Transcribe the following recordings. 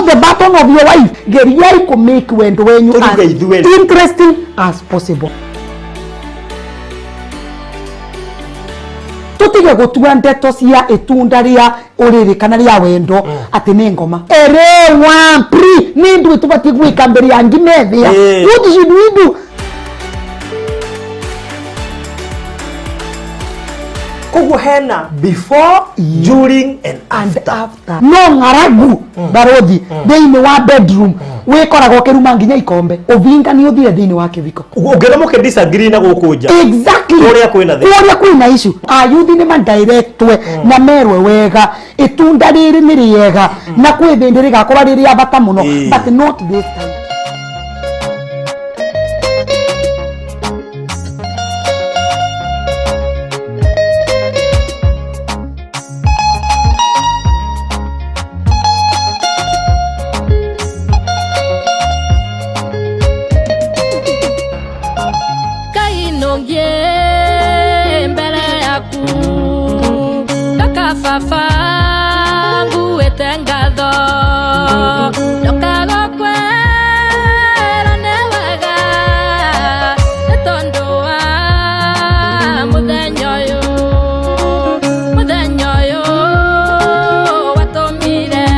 the button of your wife. Geriai ko make wendo wenyu as interesting as possible. Tutige gutua ndeto cia itunda ria uriri kana ria wendo ati ni ngoma. Ere wa pri ni ndu tubati gwika mbere ya ngimethia. What should we do? Kuguhena before, during and after. No ngaragu barothi deini wa bedroom wikorago kiruma nginya ikombe uvinga ni uthire deini wa kiviko ugera muke disagree na gukuja exactly uria kwina issue ayuthi ni man directwe na merwe wega itunda riri ni riega na kwithindi rigakora riri abata muno but not this time. Fafangu etengadho Nokago kwera newega Netondo wa mudenyoyo watomire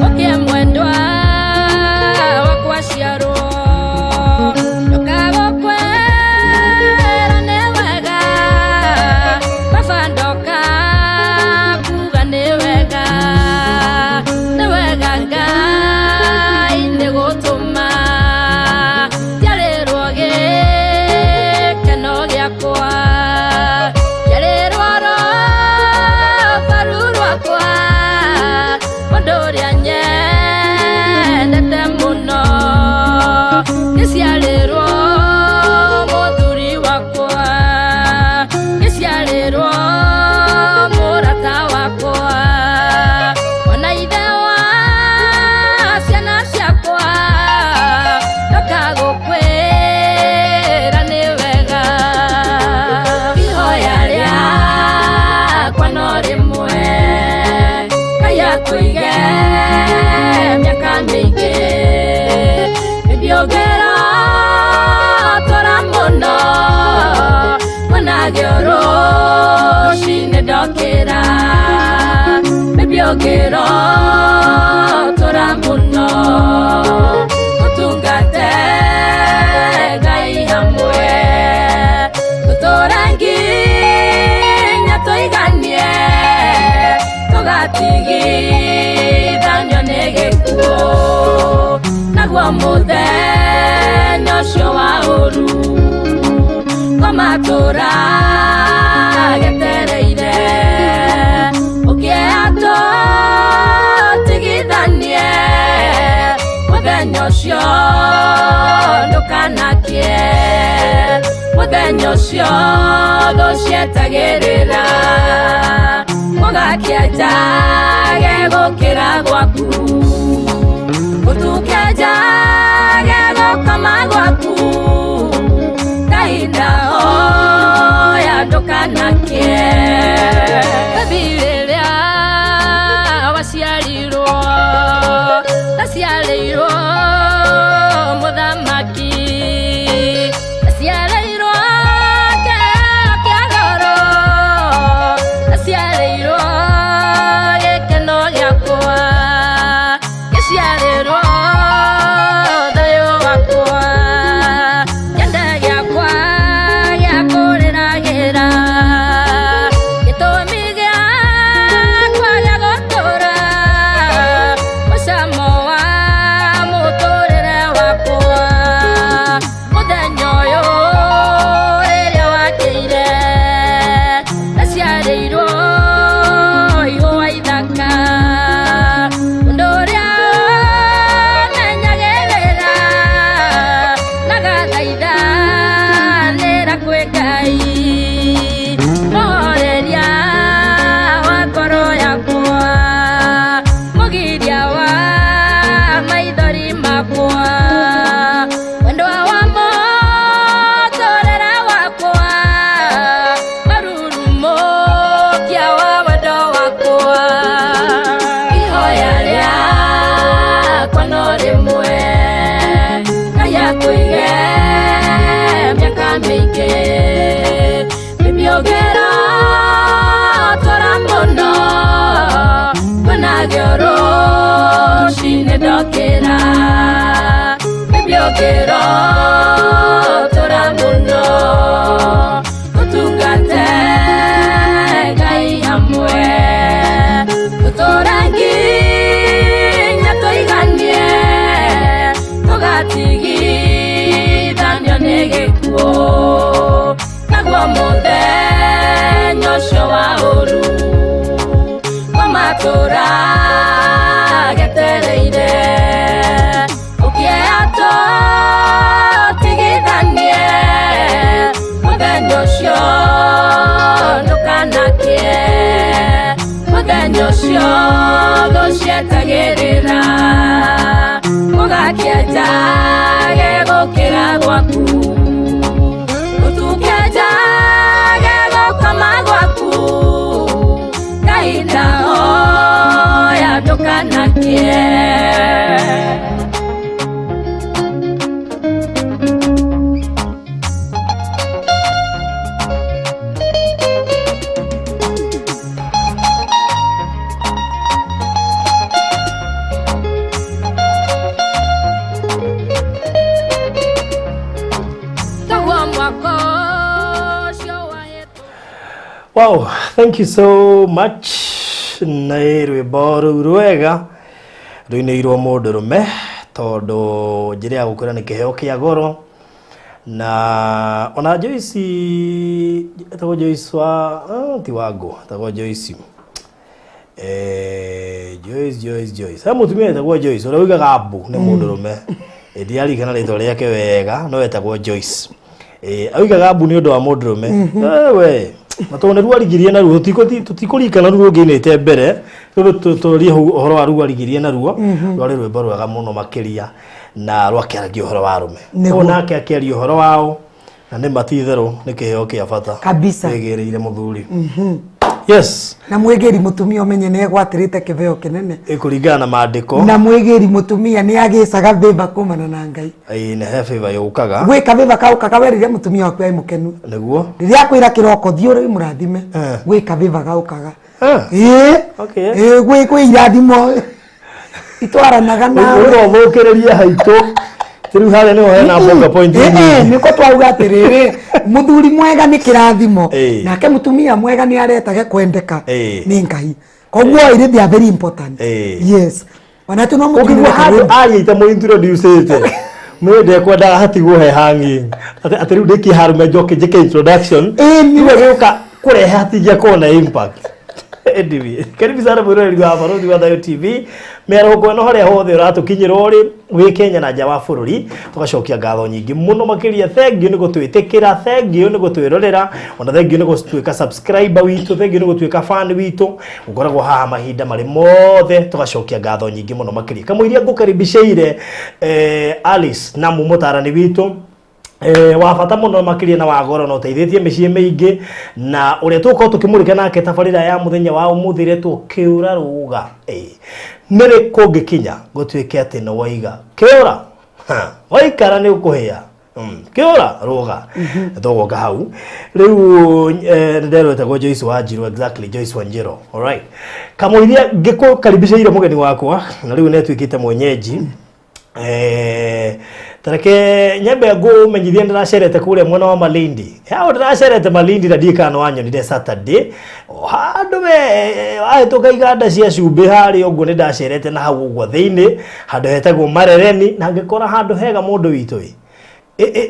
Okie mwendwa wakwashiaro Nokago kwera newega Kafandoka Gero tora muno utungate gai hamwe tutorangi nyatoiganie togatigi danyo negekuo nagwa muthenya cio wa uru komatura getereire ukieato Mudenyocio ndukanakie Mudenyocio docietagirira Mugakiaja gegukira gwaku Utukiaja gegukama gwaku Kahinda oya ndukanakie Kabiriria Asialeiro mudhamaki Asialeiro kiagoro Asialeiro gekeno yakwa Asialeiro nedokera bibyokero toramuno utungate gai hamwe utorangi nyatoiganie togatigi danyo negekuo nagwa muthenya ucio wa uru matura getereire ukieato tigithanie muthenya ucio ndukanakie muthenya ucio gucietagirira ugakienja gegukira gwaku utukienja gegukama gwaku kaida oya ndukanakie Wow, thank you so much. Nairwe boru rwega ruinirwo mundu rume tondu njira ya gukura ni kiheo kia goro na ona Joyce tago Joyce wa ti wago tago Joyce Joyce ha mutumia tago Joyce ora wiga gabu ni mundu rume ndiari kana rito riake wega no etagwo Joyce awiga gabu ni undu wa mundu rume we matone ruo arigirie na ruo tutikurikana ruo nginete mbere turi horo wa ruo arigirie na ruo rwari rwimbo rwega muno makiria na rwakiaragia horo wa rume onake akiaria horo wao na ni matithero ni kiheo kia bata kabisa egereire muthuri yes na mwegeri mutumia umenye ne gwatirite kiveo kinene ikuringana na maandiko na mwegeri mutumia ni agicaga beba kumana na Ngai ne he favor yukaga gwika beba kauka werire mutumia waku ai mukenu niguo riria kwira kiroko thio ri murathime gwika beba kaukaga okay gwika irathimo itwaranaga na ro thukireria haitu tiru hale no hena bonga point niko twauga atiriri muthuri mwega ni kirathimo nake mutumia mwega ni aretage kwendeka ni Ngai koguo ire they are very important yes wanatu no mutumia ayita mo introduce mwende kwenda hatigo he hangi atiru ndiki harume joke jeke introduction niwe guka kurehe hatija kona impact anyway karibu sana burori wa Barodi wa Thayo TV mero kweno haria hothe uratukinyira uri wi Kenya na nja wa bururi tugacokia ngatho nyingi muno makiria thengiu ni gutwitikira thengiu ni gutwirorera ona thengiu ni gutwika subscriber witu thengiu ni gutwika fan witu ukoragwo haha mahinda mari mothe tugacokia ngatho nyingi muno makiria kamuiria ngukaribisheire Alice na mutarani witu wa bata muno makiria na wagoro no teithĩtie mĩciĩ mĩingĩ na ũrĩa tũkorwo tũkĩmũrĩka nake tabarĩra ya mũthenya wa ũmũthĩ tũkĩũra ruga nĩrĩ kũngĩkinya gũtuĩke atĩ no waiga kĩũra waikara nĩ ũkũhĩa kĩũra ruga tũgoka hau rĩu nderwetagwo Joyce Wanjiru exactly Joyce Wanjiru alright kamũiria ngĩkũkaribicĩire mũgeni wakwa na rĩu nĩtuĩkĩte mwenyeji tareke nyembe ngo menyithie ndiracerete kule mwana wa Malindi hao ndiracerete Malindi na dikano wanyo ndire Saturday handu we ahetoka iganda cia cumbi hari uguo ni ndacerete na hau uguo thiini handu hetagwo Marereni na ngikora handu hega mundu witu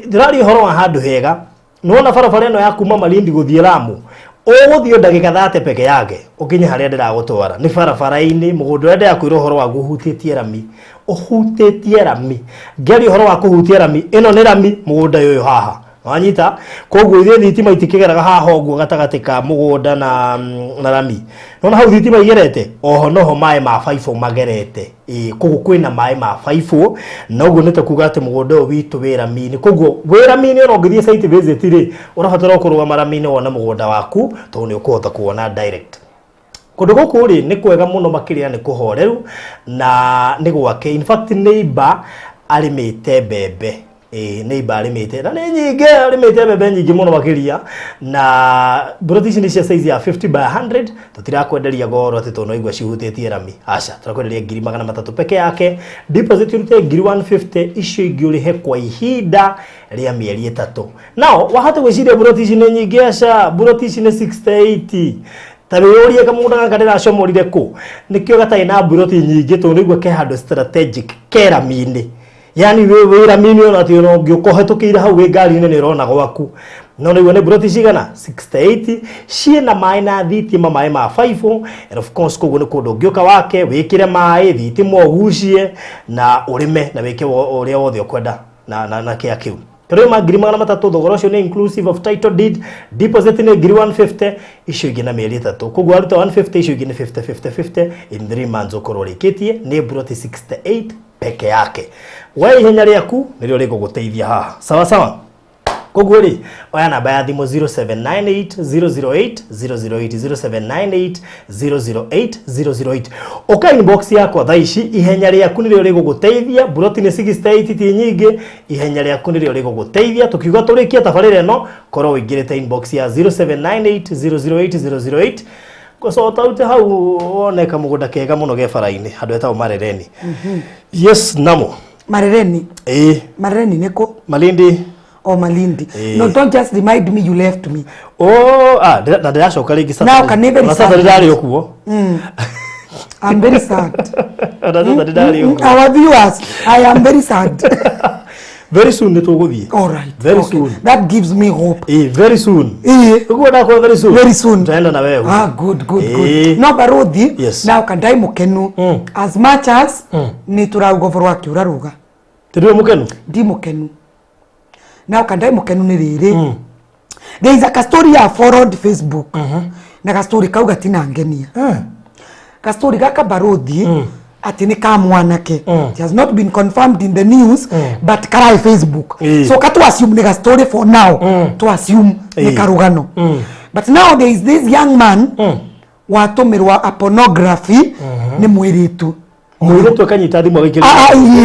ndirari horo wa handu hega nona barabara ino ya kuma Malindi guthie Lamu uguthio ndagika 30 peke yake ukinye haria ndiragutwara ni barabara-ini mugundu wende yakwira horo wa guhutitie rami uhutitie rami ngeri horo wa kuhutia rami ino ni rami mugunda uyu haha wanyita koguo ithe thitima itikigeraga haha uguo gatagati ka mugunda na rami nona hau thitima igerete oho noho mai ma 5 magerete koguo kwina mai ma 5 na uguo nite kuga ati mugunda uyu witu wi rami-ini koguo wi rami-ini no ngithie site visit ri urabatara kuruga rami-ini wona mugunda waku to ni ukuhota kuona direct kundu guku ri ni kwega muno makiria ni kuhoreru na ni gwake in fact neighbor alimite bebe neighbor arimite na ni nyinge arimite mbembe nyingi muno makiria na buroti ici ni cia size ya 50 by 100 tutirakwenderia goro ati tono igwa cihutĩtie rami aca turakwenderia 300 peke yake deposit urute 150 icio ingĩ ũrĩhe kwa ihinda rĩa mĩeri 3 nao wahate gwĩciria buroti ici ni nyingi aca buroti ici ni 680 tabiyoria kama mundu ngakadira acomorire ku nikio gatai na buroti nyingi to nigwa ke handle strategic kera mini yani we ramini ona ti no ngiokohetukira hau we ngari nene rona gwaku no nigwa ne buroti cigana 680 ciena mai na thitima mai ma 5 and of course koguo ni kundu ngioka wake wikire mai thitima ogucie na urime na wike uria wothe ukwenda na kia kiu Kero magirima na 3 thogora cio ni inclusive of title deed deposit ni 150 icio ingĩ na mĩeri 3 koguo aruta 150 icio ingĩ ni 50 in 3 months ukorwo rikitie ni buroti 68 peke yake we ihenya rĩaku nĩrĩo rĩgũgũteithia haha sawa sawa koguo ri oya namba ya thimo 0798 008 oka inbox yako thaa ici ihenya rĩaku nĩrĩo rĩgũgũteithia buroti ni 68 ti nyingĩ ihenya rĩaku nĩrĩo rĩgũgũteithia tukiuga tũrĩkia tabarĩra ĩno korwo ũingĩrĩte inbox ya 0798 008 gũcota ute hau oneka mũgũnda kega mũno ge bara-inĩ handũ etagwo Marereni yes namo Marereni Marereni nĩkũ Malindi or Malindi. No, don't just remind me you left me. Na ndiracoka ringi sasa. Now can never sasa ndari okuo. I'm very sad. Our viewers, I am very sad. Very soon nituguthie. All right. Very soon. That gives me hope. Very soon. Ugo na kwa very soon. Very soon. Taenda na wewe. Good. No Barodi, yes. Now kandai mukenu as much as ni turaugovorwa kiuraruga. Tiriwe mukenu? Di mukenu. Now kandai mukenu ni riri. There is a story I followed Facebook. Na ka story kau gatina ngenia. Ka story gaka Barodi ati ni ka mwanake. It has not been confirmed in the news but karai Facebook. So katu assume ni ka story for now. To assume ni karugano. But now there is this young man watumirwa a pornography ni mwiritu. Mwiritu akanyita thimu agaikiria.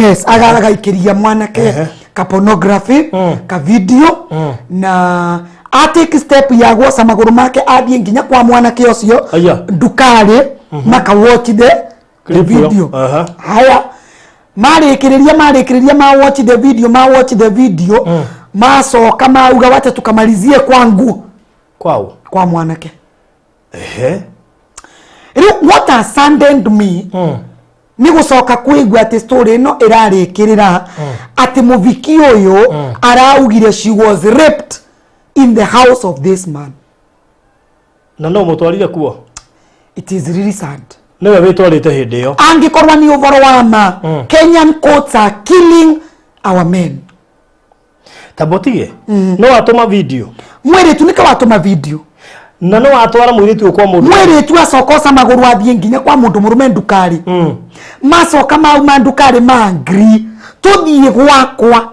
Yes, agaikiria mwanake ka pornography ka video na atake step ya gwoca maguru make athie nginya kwa mwanake ucio ndukari maka watch the video. Haya marikiriria ma watch the video macoka mauga wate tukamalizie kwangu kwa mwanake. What has saddened me ni gucoka kuigua ati story no irarikirira ati muviki uyu araugire she was raped in the house of this man. Na no mutwarire kuo. It is really sad. Newe wetwarite hindi yo. Angikorwa ni uvoro wa ma. Kenyan courts are killing our men. Tabotige. No atoma video. Mwere tunika watoma video. Na no atwara mwiritu kwa mundu. Mwiritu acokoca maguru athie nginya kwa mundu murume ndukari. Macoka mauma ndukari mangri. Tuthie gwakwa.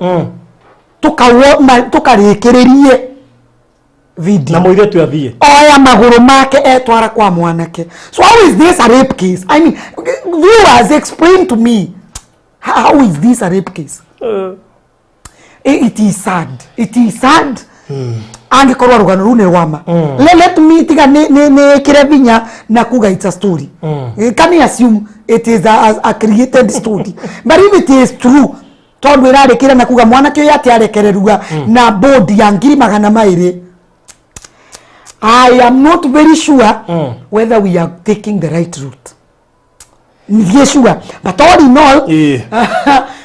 Tukarikiririe video. Na mwiritu athie. Oya maguru make etwara kwa mwanake. So how is this a rape case? I mean, viewers explain to me. How is this a rape case? It is sad. It is sad. Angikorwa rugano rune wama. Let me tiga ne kirevinya na kuga it's a story. Can you assume it is a created story? But if it is true, tondu irarekira na kuga mwana kio yati arekererua na body ya 200,000. I am not very sure whether we are taking the right route. Ndiye sure. But all in all,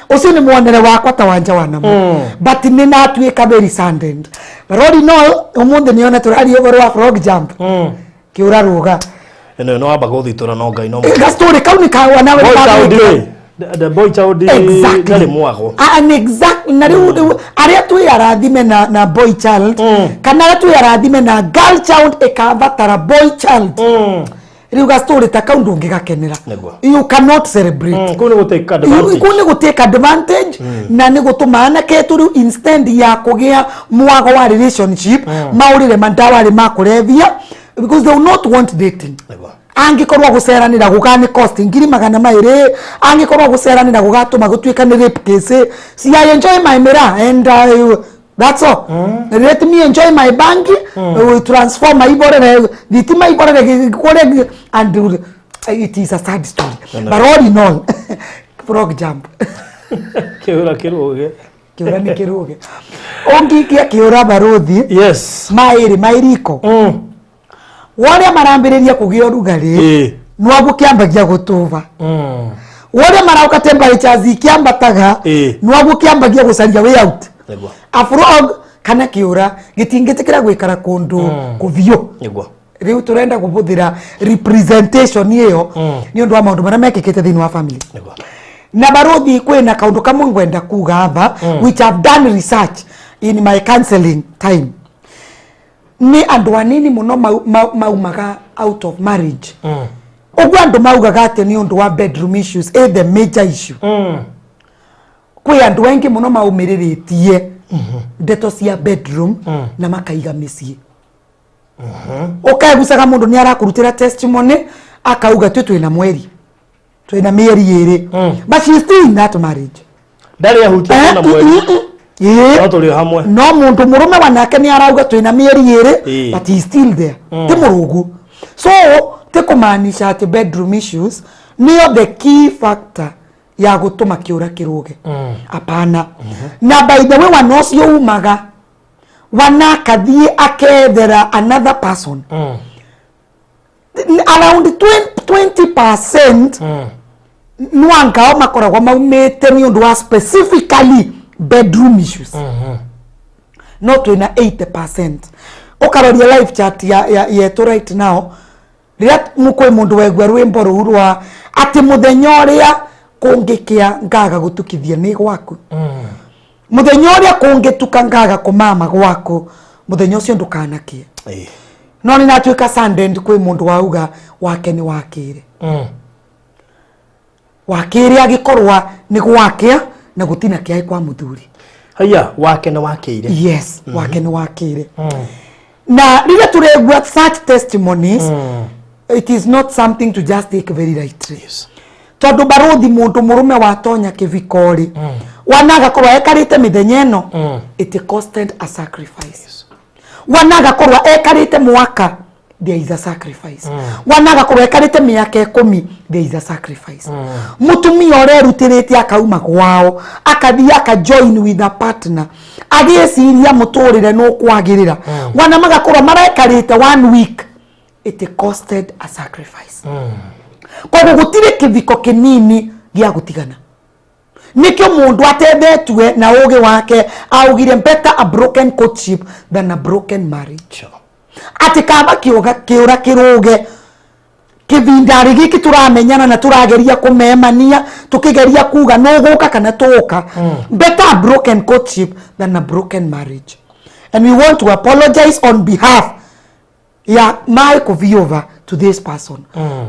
ucio ni mwanere wakwa ta wanja wanamo. But nina atuika very saddened. But all in all, umunthe niona turari over wa frog jump. Kiura ruga. No abagothi tura no ngai no. The story kau ni kawa nawe the boy child exactly mwago. And exactly na riu aria tu yarathime na boy child kana tu yarathime na girl child ekavatara boy child. Riu ga story ta kau ndungigakenera. You cannot celebrate. Kuni go take advantage na ni gutumana keturu instead ya kugia mwago wa relationship maurire mandawa ri makurevia because they will not want dating. angikorwa guceranira gugani cost ngiri magana maire angikorwa guceranira gugatuma gutwika ni rape case. See, I enjoy my mirror and that's all. Let me enjoy my bank. Transform my body. The my body and it is a sad story. But all in all, frog jump. Kiura kiruge. Kiura ni kiruge. Ongi kia kiura barodhi. Yes. Mairiko. Wale marambiriria kugia rugari. Nwabu kiambagia gutuva. Wale marauka temperature zikiambataga. Nwabu kiambagia gucaria way out. Afrog kana kiura gitingitikira gwikara kundu kuvio. Riu turenda kubuthira representation iyo ni undu wa maundu maria mekikite thini wa family. Na barodhi kwina kaundu kamwe ngwenda kuga ava which have done research in my counseling time. Ni andu anini muno maumaga out of marriage. Ogwo andu maugaga ati ni undu wa bedroom issues the major issue. Kwi andu wengi muno maumiriritie ndeto cia bedroom na makaiga micii. Ukaigucaga mundu ni arakurutira testimony akauga twina mweri twina mieri iri but she is still in that marriage. Ndari ahutia na mweri. Hamwe. No mundu murume wanake ni arauga twina mieri iri but he is still there. Ti murugu. So te kumaanisha ati bedroom issues niyo the key factor ya gutuma kiura kiruge. Apana. Na by the way wanocio umaga wanakathie akethera another person. Around 20% nuangao makoragwa maumete ni undu wa specifically bedroom issues. Not in 80%. Okaroria live chat ya to right now. Riat mukwe mundu wegwa rwimbo rurwa ati muthenya uria kungikia ngaga gutukithia ni gwaku. Muthenya uria kungituka ngaga kumama gwaku muthenya ucio ndukanakie. No ni natuika Sunday kwi mundu wauga wake ni wakire. Wakire agikorwa ni gwakia na gutina kiai kwa muthuri. Haya wake na wakire. Yes, wake ni wakire. Na rira turegwa such testimonies it is not something to just take very lightly. Yes. Tondu barodhi mundu murume watonya kivikori wanaga korwa ekarite mithenya ino it costed a sacrifice. Wanaga korwa ekarite mwaka there is a sacrifice. Wanaga korwa ekarite miaka 10 there is a sacrifice. Mutumia orerutiritie akauma kwao akathia aka join with a partner agiciria muturire no kwagirira wanamaga korwa marekarite 1 week it costed a sacrifice. Kwa gutire kiviko kinini gia gutigana nikyo mundu atebetwe na uge wake augire better a broken courtship than a broken marriage. Ati kaba kiura kiruge kivindari giki turamenyana na turageria kumemania tukigeria kuga no guka kana tuka better a broken courtship than a broken marriage. And we want to apologize on behalf ya my kuviova to this person.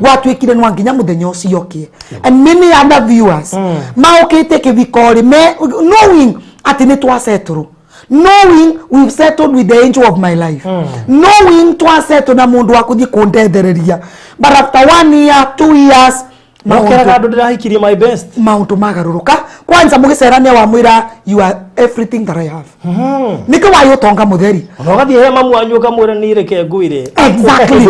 Watu ikire nwanginya muthenya ucio kie. And many other viewers maukite kivikori knowing ati ni twasetru. Knowing we've settled with the angel of my life. Knowing twasetru na mundu wakuthi kundethereria. But after 1 year, 2 years Makera ndo ndirahikirie my best. Maundu magaruruka. Kwanza mugicerania wa mwira you are everything that I have. Niko wayo tonga mutheri. Onogathi he mamu anyu kamwira ni reke nguire. Exactly.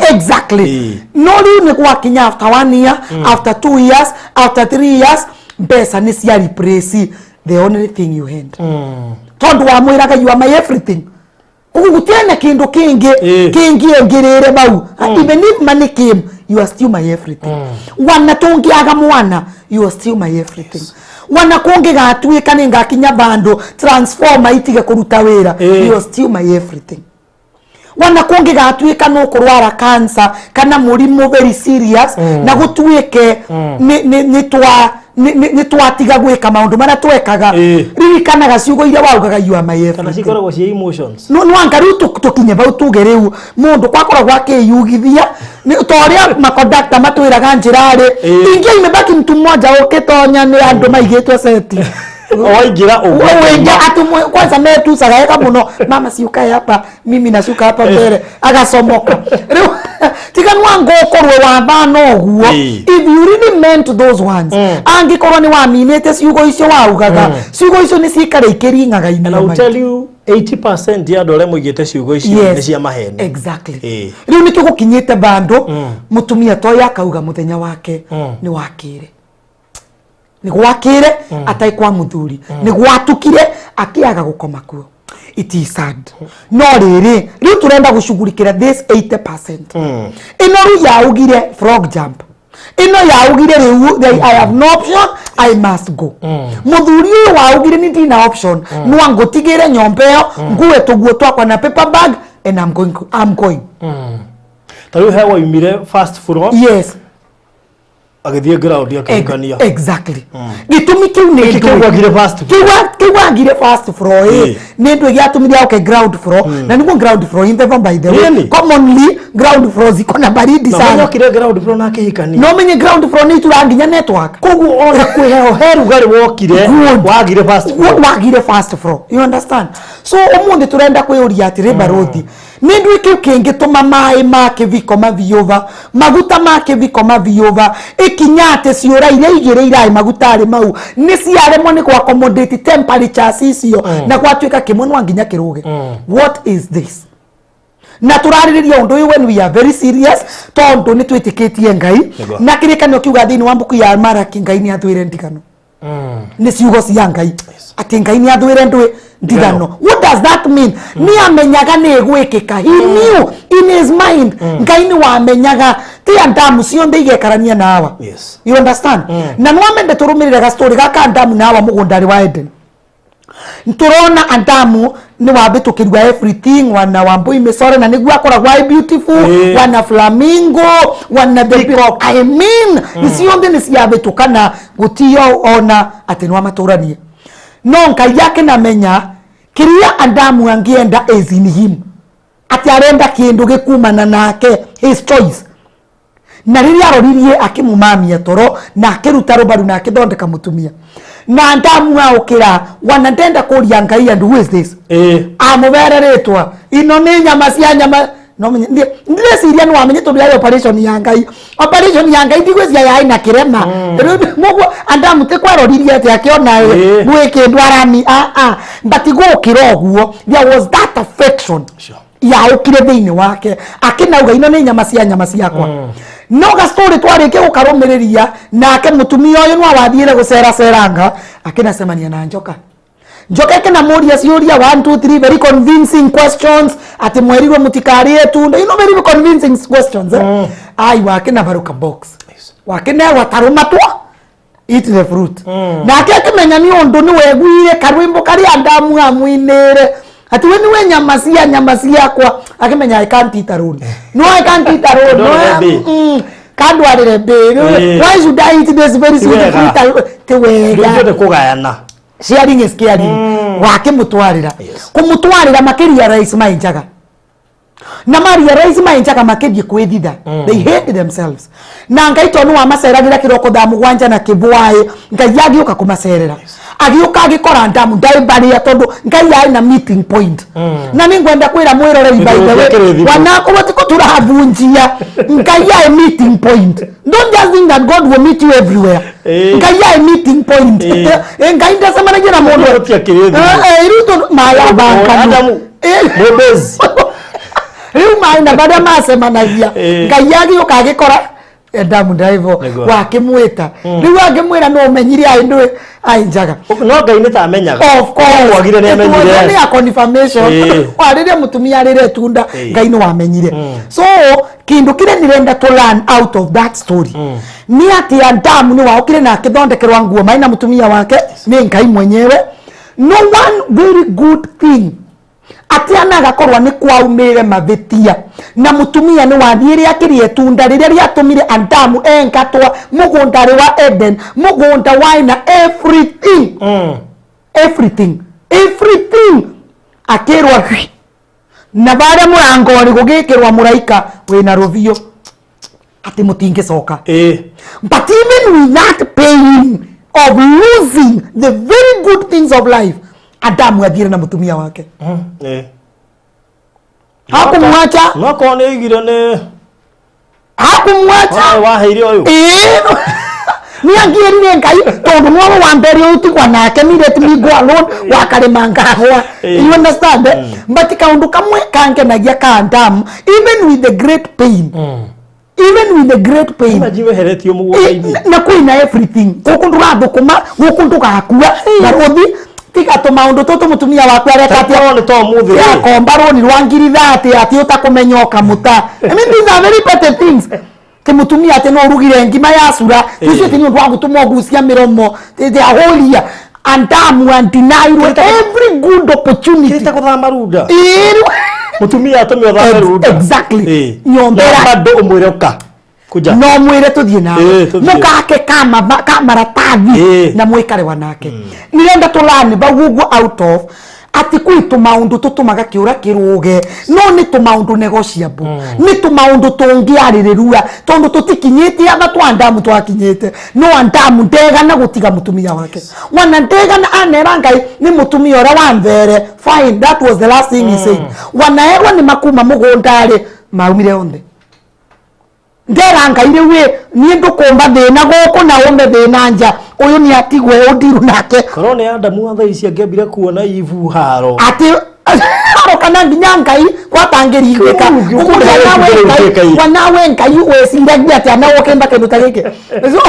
Exactly. No riu ni gwakinya after 1 year, after 2 years, after 3 years, pesa ni cia replace the only thing you had. Tondu wa mwira you are my everything. Kugutiana kindu kingi ngirire bau. Even if money came, you are still my everything. Wana tungiaga mwana, you are still my everything. Wana kungi gatuika ninga kinya bando transform itige kuruta wira, you are still my everything. Wana kungi gatuika no kurwara cancer kana murimu very serious na gutuike ni twatiga gwika maundu mara twekaga ririkanaga ciugo ira waugaga you are my everything. Kana cikoragwo cia emotions. No angaru tukinye bau tugeriu mundu kwakoragwo akiyugithia ni toria makonductor matwiraga njirari ingi imebaki mtu mmoja ukitonya ni andu maigitwe seti Oingira wengia atumwe kwanza metu sagaeka muno mama si ukae hapa mimi nashuka hapa mbele agasomoka tika nwango korwe wa bano guo if you really meant those ones angikorwo ni wa minete ciugo icio wa ugaga ciugo icio ni cikare ikeringaga ina na I'll tell you 80% ya dole muigite ciugo icio ni cia maheni exactly riu ni tugukinyite bando mutumia to yakauga muthenya wake ni wakire ni gwakire atai kwa muthuri ni gwatukire akiaga gukoma kuo it is sad no riri riu turenda gushugurikira this 80% ino ru yaugire frog jump ino yaugire riu I have no option I must go muthuri uyu waugire ni ndina option no ngotigire nyombeo nguwe tuguo twakwa na paper bag and I'm going taru hewa yumire fast floor yes agithie ground ya kikania exactly gitumi kiu ni kiwagire fast floor ni ndu yatumire okay ground floor na niguo ground floor in the by the way commonly ground floor ziko na baridi sana no kire ground floor na kihikania no menye ground floor ni turanginya network kogu ona kwiheo heru gari wokire wagire fast floor you understand so omunde turenda kwiuria atire barodi ni ndu ikiu kingituma mai make viko maviova maguta make viko maviova ikinyate ciura ile igire irai maguta ari mau ni ciaremwo ni kwa accommodate temperatures icio na gwatuika kimwe no nginya kiruge what is this na turaririria undu uyu when we are very serious tondu ni twitikitie ngai na kirikanio kiuga thini wa mbuku ya Maraki ngai ni athwire ndigano ni ciugo cia ngai ati ngai ni athwire ndigano what does that mean ni amenyaga ni gwikika he knew in his mind ngai ni wamenyaga ti andamu cionde igekarania na hawa you understand na no amende turumirire ga story ga andamu na hawa mugundari wa Eden nturona andamu ni wabitukirwa everything wana wambui misore na nigwa akoragwa beautiful wana flamingo wana the peacock I mean cionde ni ciabitukana gutio ona ati no amaturanie no ngai yake na menya kiria andamu angienda is in him ati arenda kindu gikumana nake his choice na riria aroririe akimumamia toro na akiruta rubaru na akithondeka mutumia na andamu aukira wanatenda kuria ngai and who is this amubereretwa ino ni nyama cia nyama no ndire siria no amenye to bila operation ya ngai ndigwezia ya ina kirema mugo andamu te kwaroririe ati akiona gwike ndwarani but go kiroguo there was that affection ya ukire thini wake akinauga ino ni nyama ciakwa no ga story twarike gukarumiriria nake mutumia uyu no awathire gucera ceranga akinacemania na njoka kana muria ciuria 1 2 3 very convincing questions ati mwerirwe mutikari etunda very convincing questions ai wakina baruka box wakina watarumatwa eat the fruit nake akimenya ni undu ni wegwire karwimbo kari andamu amwinire ati we nyama ciakwa akimenya I can't eat alone no I can't eat alone kandu arire baby why should I eat this very sweet fruit te wega ndio kugayana sharing is caring wakimutwarira kumutwarira makiria rais mainjaga na maria rais mainjaga makithie kwithitha they hate themselves na ngai tonu wa maceragira kiroko thamu gwanja na kibwae ngai agiuka kumacerera agiuka agikora ndamu ndai baria tondu ngai ai na meeting point na ningwenda kwira mwiroreri by the way wanako watiko turahavunjia ngai ai meeting point don't just think that God will meet you everywhere ngai ai meeting point ngai ndasemanagia na mundu iruto maya banka Adamu mobezi riu maina baada masemanagia ngai agiuka agikora ndamu ndaivo wakimwita riu angimwira no umenyire aindu ainjaga no ngai ni tamenyaga of course wagire ni amenyire ni a confirmation warire mutumia arire tunda ngai no wamenyire so kindu kire nirenda to learn out of that story ni ati andamu ni waokire na kithondekerwa nguo maina mutumia wake ni ngai mwenyewe no one very good thing ati anagakorwa ni kwaumire mavitia na mutumia ni wathire akirie tunda riria riatumire andamu enkatwa mugundari wa Eden mugunda waina everything akirwa na bare murangori gugikirwa muraika wina ruvio ati mutinge soka but even with that pain of losing the very every good things of life. Adamu athire na mutumia wake. Hakumwacha. Noko ni igire ni hakumwacha. Waheire uyu. Ni angirire Ngai tondu no wa mbere utigwa nake ni let me go alone wakarema ngahwa. You understand? But kaundu kamwe kangenagia ka Adamu even with the great pain. Even with the great pain. Imagine heretio mugukaini. Na kuina everything. Gukundura thukuma, gukunduga hakua. Na rothi tika to maundu toto mutumia waku areka ati one to muthi. Ya kombaro ni rwangirira ati utakumenyoka muta. I mean these are very petty things. Ke mutumia ati no rugire ngima ya sura. Tucio tini ndu gutumwa gucia miromo. They are whole year. Adamu and deny every good opportunity. Kita kuthama ruda. Mutumia atumi othame ruda. Exactly. Nyombera bado umwire uka. Kuja. No mwire tuthie nawe. Mukake kamera tathi na mwikare wanake. Nirenda tulani bagugu out of ati kwitu maundu tutumaga kiura kiruge no ni tu maundu negotiable ni tu maundu tungiarirerua tondu tutikinyite aba twandamu twakinyite no Adamu ndega na gutiga mutumia wake wana ndega na anera Ngai ni mutumia ora wambere fine that was the last thing he said wana erwa ni makuma mugundare maumire onde ndera Ngai riwe ni ndukomba thina goko na ombe thina nja uyu ni atigwe undiru nake korone Adamu atha ici angebire kuona Ivu haro ati haro kana nginya Ngai gwatangiri igwika wanawe Ngai wesiragia ati anawokemba kindu ta giki so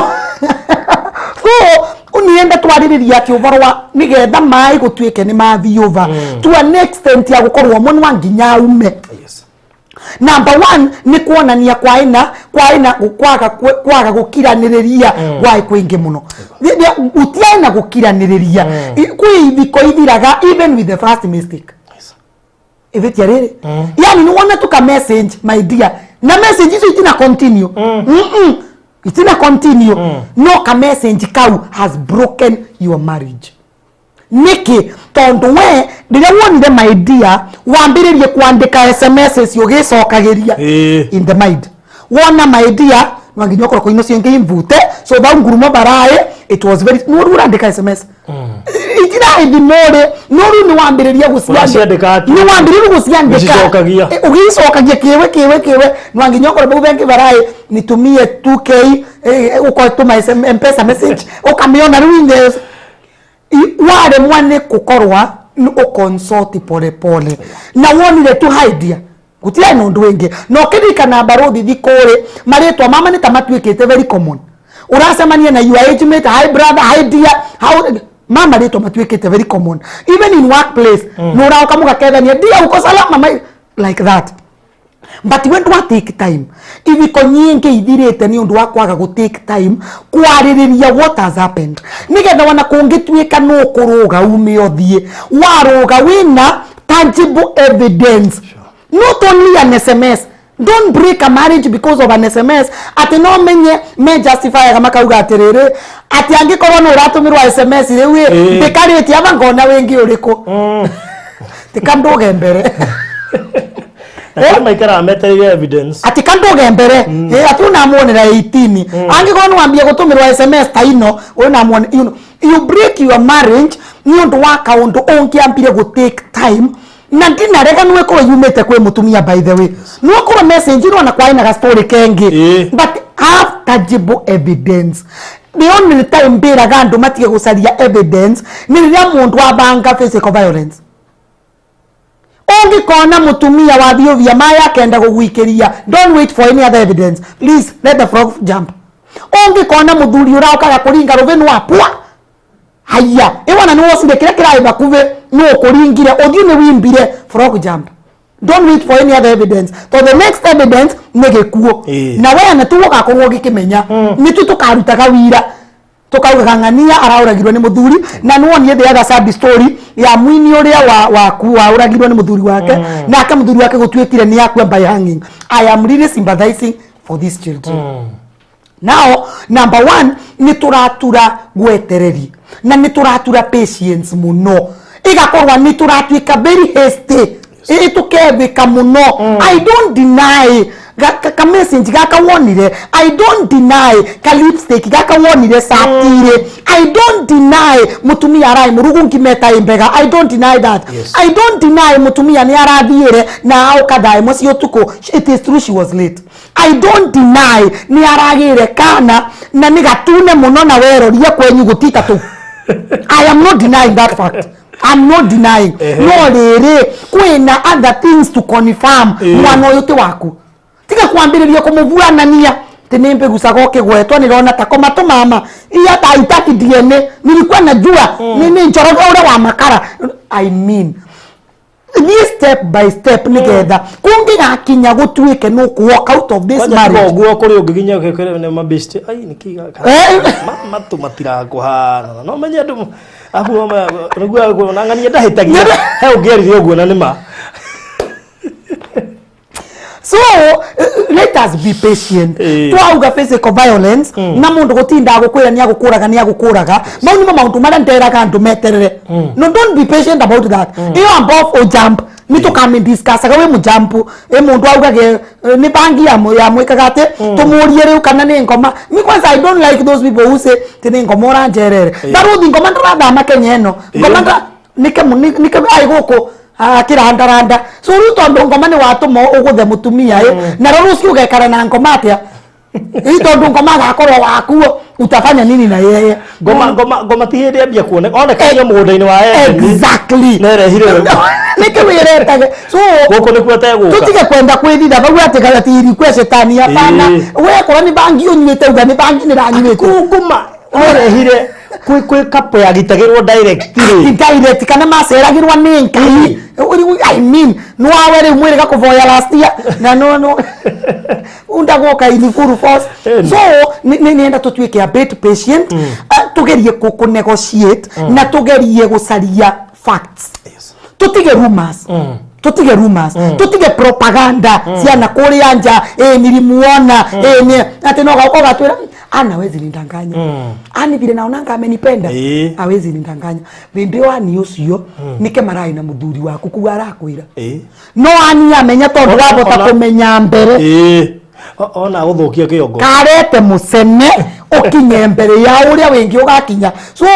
unienda twaririria kiuvorwa nigetha mai gutwike ni mathi over to an extent ya gukorwo munwa nginya ume. Yes. Number 1 ni kuonania kwaga gukiraniriria gwai kwingi muno. Utiana gukiraniriria kwi thiko ithiraga even with the first mistake. Yes. If really yani ni wona tuka message my dear na message iso itina continue itina continue no ka message kau has broken your marriage. Niki tondu we ndire wonire my dear wambiririe kuandika SMS ugicokagiria in the mind wona my dear nwanginya okoro koino cienge imvute so ba ngurumo barae it was very no urandika SMS itina idimore no ni wambiririe guciandika ni wambiririe guciandika ugicokagia kiwe nwanginya okoro ba bengi barae nitumie 2k uko tuma M-Pesa message ukamiona ruinde wale mwane kukorwa ni consult pole na wonire tu hidea gutia no ndu wengi no kidika na barodi thikore maretwa mama ni tamatwikite very common urasemania na your age mate hi brother hi dear how mama retwa matwikite very common even in workplace no ra ukamuga kethania dear uko salama like that. But when do I take time? If we konyenge ithirete ni undu wa kwaga go take time kwaririria what has happened. Nigetha wana kungitwika no kuruga ume othie waruga wina tangible evidence. Not only an SMS. Don't break a marriage because of an SMS. Ati no menye me justify kama kauga atiriri ati angikorwo no uratumirwa SMS rewe ndikariti abangona wengi uriko tikandoge mbere maikara ametereire evidence ati kandoge mbere ati unamuonera 18 angiko nwambie gutumirwa SMS ta ino unamuone you break your marriage ni undu wa kaundu ongiambire go take time na ndina rega nwe ko yumete kwe mutumia by the way no ko message ro na kwa ina ga story kengi but have tangible evidence. The only time bera gandu matige gusaria evidence ni ria mundu abanga physical violence. Ongi kona mutumia wa vya maya kenda kuguikiria. Don't wait for any other evidence. Please let the frog jump. Ongi kona muthuri urauka ya kuringa ruvenu apua. Haya, ewana nuo sile kila bakuve no kuringire odine wimbire frog jump. Don't wait for any other evidence. So the next evidence nege kuo. Na wewe na tuwo gakorwo gikimenya. Ni tukarutaga wira. Tukagangania arauragirwo ni muthuri na nuonie the other side story ya mwini uria wa uragirwo ni muthuri wake na aka muthuri wake gutwikire ni yakwa by hanging. I am really sympathizing for these children. Now number 1 ni turatura gwetereri na ni turatura patience muno igakorwa ni turatwika very hasty tukebika muno. I don't deny ka message gaka wonire I don't deny ka lipstick gaka wonire satire I don't deny mutumia arai murugu nkimeta imbega I don't deny that I don't deny mutumia ni arathiire na au kadai mosi yotuko it is true she was late I don't deny ni aragire kana na nigatune muno na weroria kwenyu gutita tu I am not denying that fact I'm not denying no rere kwina other things to confirm mwana yote waku tika kuambiriria kumuvuanania tenembe gusagoke gwetwa nirona tako mato mama iya taitaki DNA nilikuwa najua nini njoroga ule wa makara I mean this step by step nigetha kungira kinya gutwike no walk out of this marriage go kuri ugiginya kekere ne mabesti ai nikiga matu matira kuhana no menye ndu afu mama rugwa nangania ndahitagia he ungeri uguo na nima. So let us be patient. Twauga physical violence na mundu gutinda gukwira ni agukuraga mau ni maundu mara nderaga andu meterere. No, don't be patient about that. You above or jump ni to come and discuss ga we mu jump mundu augage ni bangi ya mwikaga ate tumurie riu kana ni ngoma because I don't like those people who say tene ngoma oranjerere daruthi ngoma ndarada makenya eno ngoma nike ai guko kiranda so ruto ngoma ni watu mo uguthe mutumia na rurusi ugekara na ngoma atia ito ngoma gakorwo wakuo utafanya nini na yeye ngoma tihiri ambia kuone ona kanya mugudaini wa yeye exactly nere hire nike wiretage so goko ni kwete guka tutige kwenda kwithitha bagu atigara tiri kwe setani hapana we kora ni bangi unyite uga ni bangi ni ranyite kunguma nere hire kwe kapo ya gitagirwo direct kana maceragirwa ni nkai I mean no awere mwere ga kuvoya last year na no unda goka ilifuru force so nienda tutwike a bit patient tugerie ku negotiate na tugerie gusaria facts tutige rumors tutige propaganda ciana kuri anja nilimuona ni ati no gauko twira anawezi nindanganya ani vile naonanga amenipenda hawezi nindanganya bimbi wani ucio nike marai na muthuri waku kuara kwira no ani amenya tondu wabota kumenya mbere ona guthukia kiongo karete musene ukinye mbere ya uria wengi ugakinya so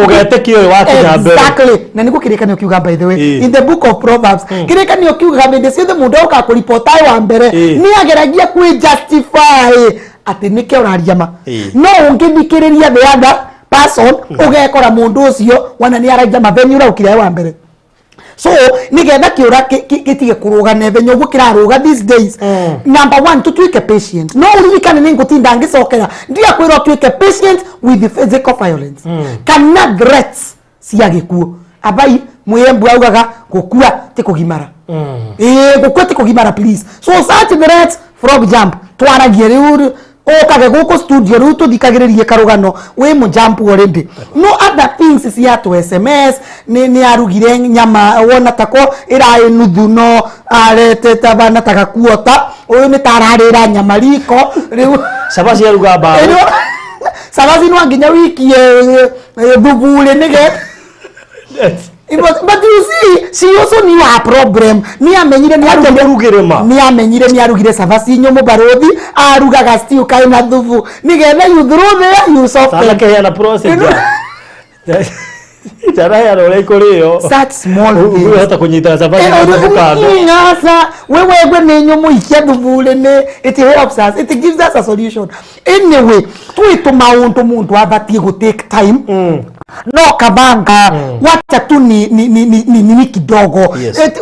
ugete kio wakinya mbere exactly na niko kirekanio kiuga by the way in the book of Proverbs kirekanio kiuga mbere cio mundu uka kuripota wa mbere ni ageragia kwi justify ati nike uraria ma no ungithikiriria the other person ugekora mundu ucio wana ni araja mavenyu ukira wa mbere so nigetha kiura kitige kurugana venyo gukiraruga these days number 1 tutwike patient no urikane ningo tinda ngicokera ndia kwira twike patient with the physical violence kana threats ciagikuo abai muyembu augaga gukua tikugimara gukua tikugimara please so such threats frog jump twaragie riu okage guko studio riu tuthikagiririe karugano we mu jump already no other things cia to SMS ni arugire nyama wona tako ira nuthu no arete tabana takakuota uyu ni tararira nyama riko riu sabazi aruga ba sabazi no nginya wiki bubule nige but you see she also knew her problem ni amenyire ni arugire sabazi nyomo barothi arugaga stew kaina thubu nigetha you throw there you soft like na process Jara ya role korio such small things hata kunyita sabazi na avocado ngasa wewe ni nyomo ikia thubule ne it helps us it gives us a solution anyway tuitu maundu mundu abatie go take time no kabanga wacha tu ni kidogo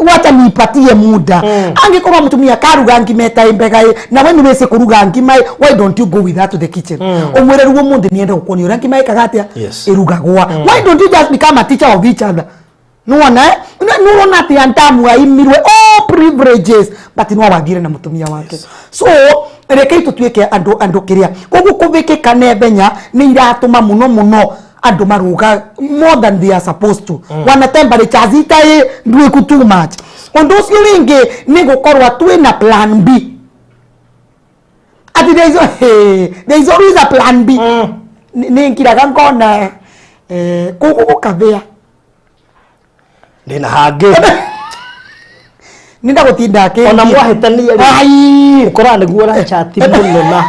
wacha nipatie muda angekoma mtumia karuga ngimeta imbega na wewe niweze kuruga ngimai why don't you go with that to the kitchen omwere ruo mundu nienda gukoni ura ngimai kagatia irugagwa why don't you just become a teacher of each other no one ati antamu aimirwe all privileges but no wagire na mutumia wake so reke tutwike andu kiria kogu kuvike kanebenya ni iratuma muno andu maruga more than they are supposed to wana temperature zitai ndui ku too much on those lingi ni gukorwa twina plan B ati there is always a plan B ni nkiraga ngona kugu kavea ndina hage ninda gutinda ke ona mwahitania ai ukora niguo ra chat muno na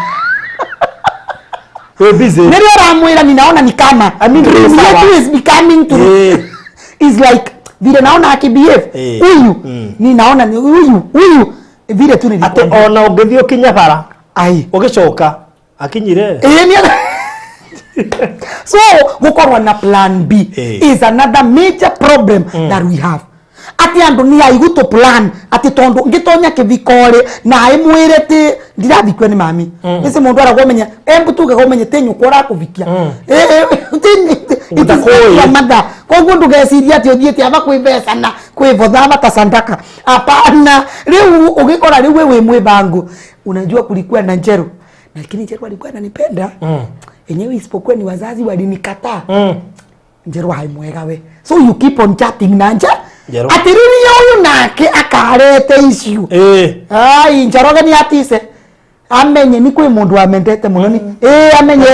we busy ndio ramwira ninaona ni kama I mean is becoming to is like vile naona akibehave huyu ninaona ni huyu vile tu ni ate ona ungethio kinyabara ai ugicoka akinyire so gukorwa na plan B is another major problem that we have. Ati andu ni aiguto plan ati tondu ngitonya kivikore na imwirete ndirathikwe ni mami ese mundu ara gomenya embutuge gomenya tenyu kora kuvikia itakoya mada koguo ndugeciria ati othiete aba kwibesa na kwivotha bata sandaka hapana riu ugikora riu wewe mwibangu unajua kulikuwa na Njeru lakini Njeru alikuwa ananipenda enyewe isipokuwa ni wazazi walinikataa Njeru haimwega we so you keep on chatting na Njeru atiriri huyu nake akarete issue ai Njoroge ni atise amenye ni kwi mundu amendete muno ni amenye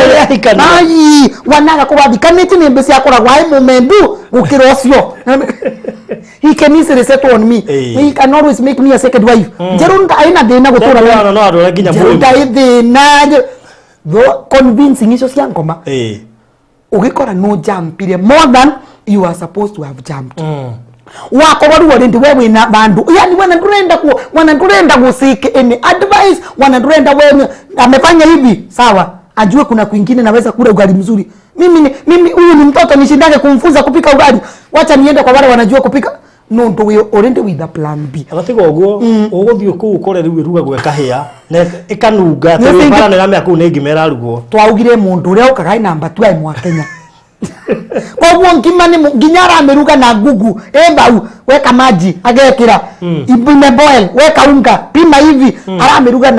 ai wanaga kubathikanite ni mbesi akora gwai mumendu gukirosio he can easily set on me he can always make me a second wife Njeru aina thina gutura no aro nginya mwe thina though convincing icio cia ngoma ugikora no jumpire more than you are supposed to have jumped wakorwa ruo ndi wewe na bandu yani wanandurenda kusike any advice wanandurenda wewe amefanya hivi sawa ajue kuna kwingine naweza kula ugali mzuri mimi huyu ni mtoto nishindage kumfunza kupika ugali wacha niende kwa wale wanajua kupika no ndo we already with the plan B abatigo oguo uguthio ku ukore riu ruga gweka hia na ikanunga te para na me aku ne ngimera rugo twaugire mundu uria ukaga namba 2 mwa Kenya kwa ngima ni nginyara ameruga na gugu bau weka maji agekira ibune boil weka unga pima hivi ara ameruga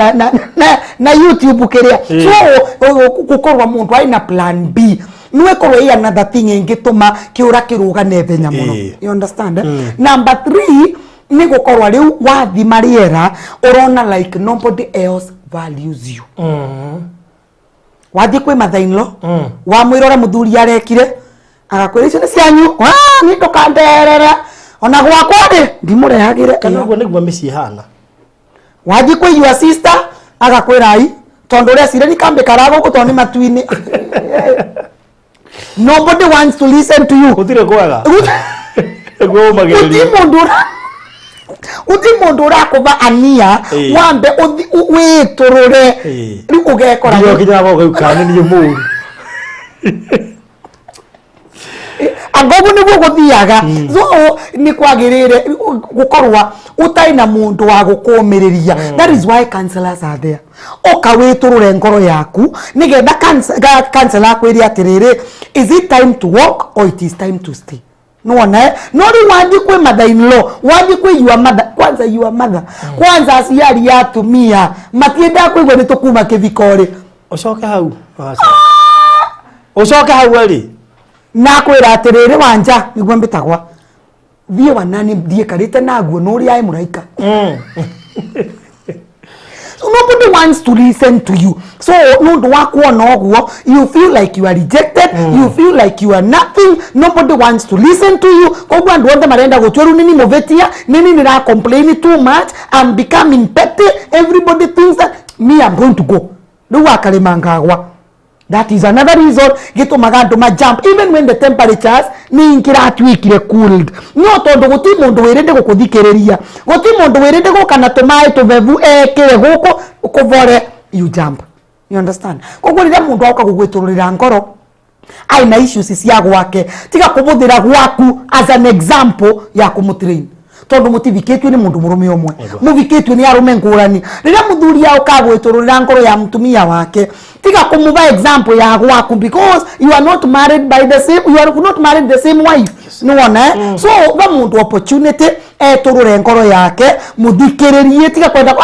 na YouTube kiria so gukorwa mundu aina plan B niwe korwa ya another thing ingituma kiura kiruga nevenya muno you understand number 3 ni gukorwa riu wathi mariera urona like nobody else values you wathi kwi mathainlo wa mwirora muthuri arekire agakwira icio ni cianyu ni tukanderera ona gwakwa ri ndimurehagire kana uguo niguo micii hana wathi kwi your sister agakwira ai tondu ria cire ni kambe karago ko toni matuini nobody wants to listen to you utire kwega ego mageri uti mundu rakuba ania wambe witurure ri ugekora yo kinyabo ukane ni mu agogo ni guthiaga so ni kwagirire gukorwa utaina mundu wa gukumiriria that is why counselors are there okawiturure ngoro yaku nigetha counselor akwiri atiriri is it time to walk or it is time to stay no ri wathi kwi mother in law wathi kwi your mother kwanza asiari yatumia matienda kwigwa ni tukuma kivikore ucoke hau ucoke hau ari na kwira atiriri wanja niguo mbitagwa thie wanani thie karite naguo no ri ai muraika so nobody wants to listen to you so no ndo wakuona oguo you feel like you are rejected you feel like you are nothing nobody wants to listen to you oguo andu othe marenda gutweru nini movetia nini nira complain too much I'm becoming petty everybody thinks that me I'm going to go no akalemangagwa that is another reason gitumaga andu ma jump even when the temperatures ni inkiratwikire cooled no tondu guti mundu wirinde gukuthikiriria guti mundu wirinde gukana tumai tuvevu ekire guko ukuvore you jump you understand koguo rira mundu auka gugwitururira ngoro aina issues cia gwake tiga kubuthira gwaku as an example ya kumutrain tondu mutiviketwe ni mundu murume omwe muviketwe ni arume ngurani rira muthuri yao kagwitururira ngoro ya mtumia wake tiga kumuba example ya gwaku because you are not married by the same you are not married the same wife no one so ba mundu opportunity turure ngoro yake muthikiririe tiga kwenda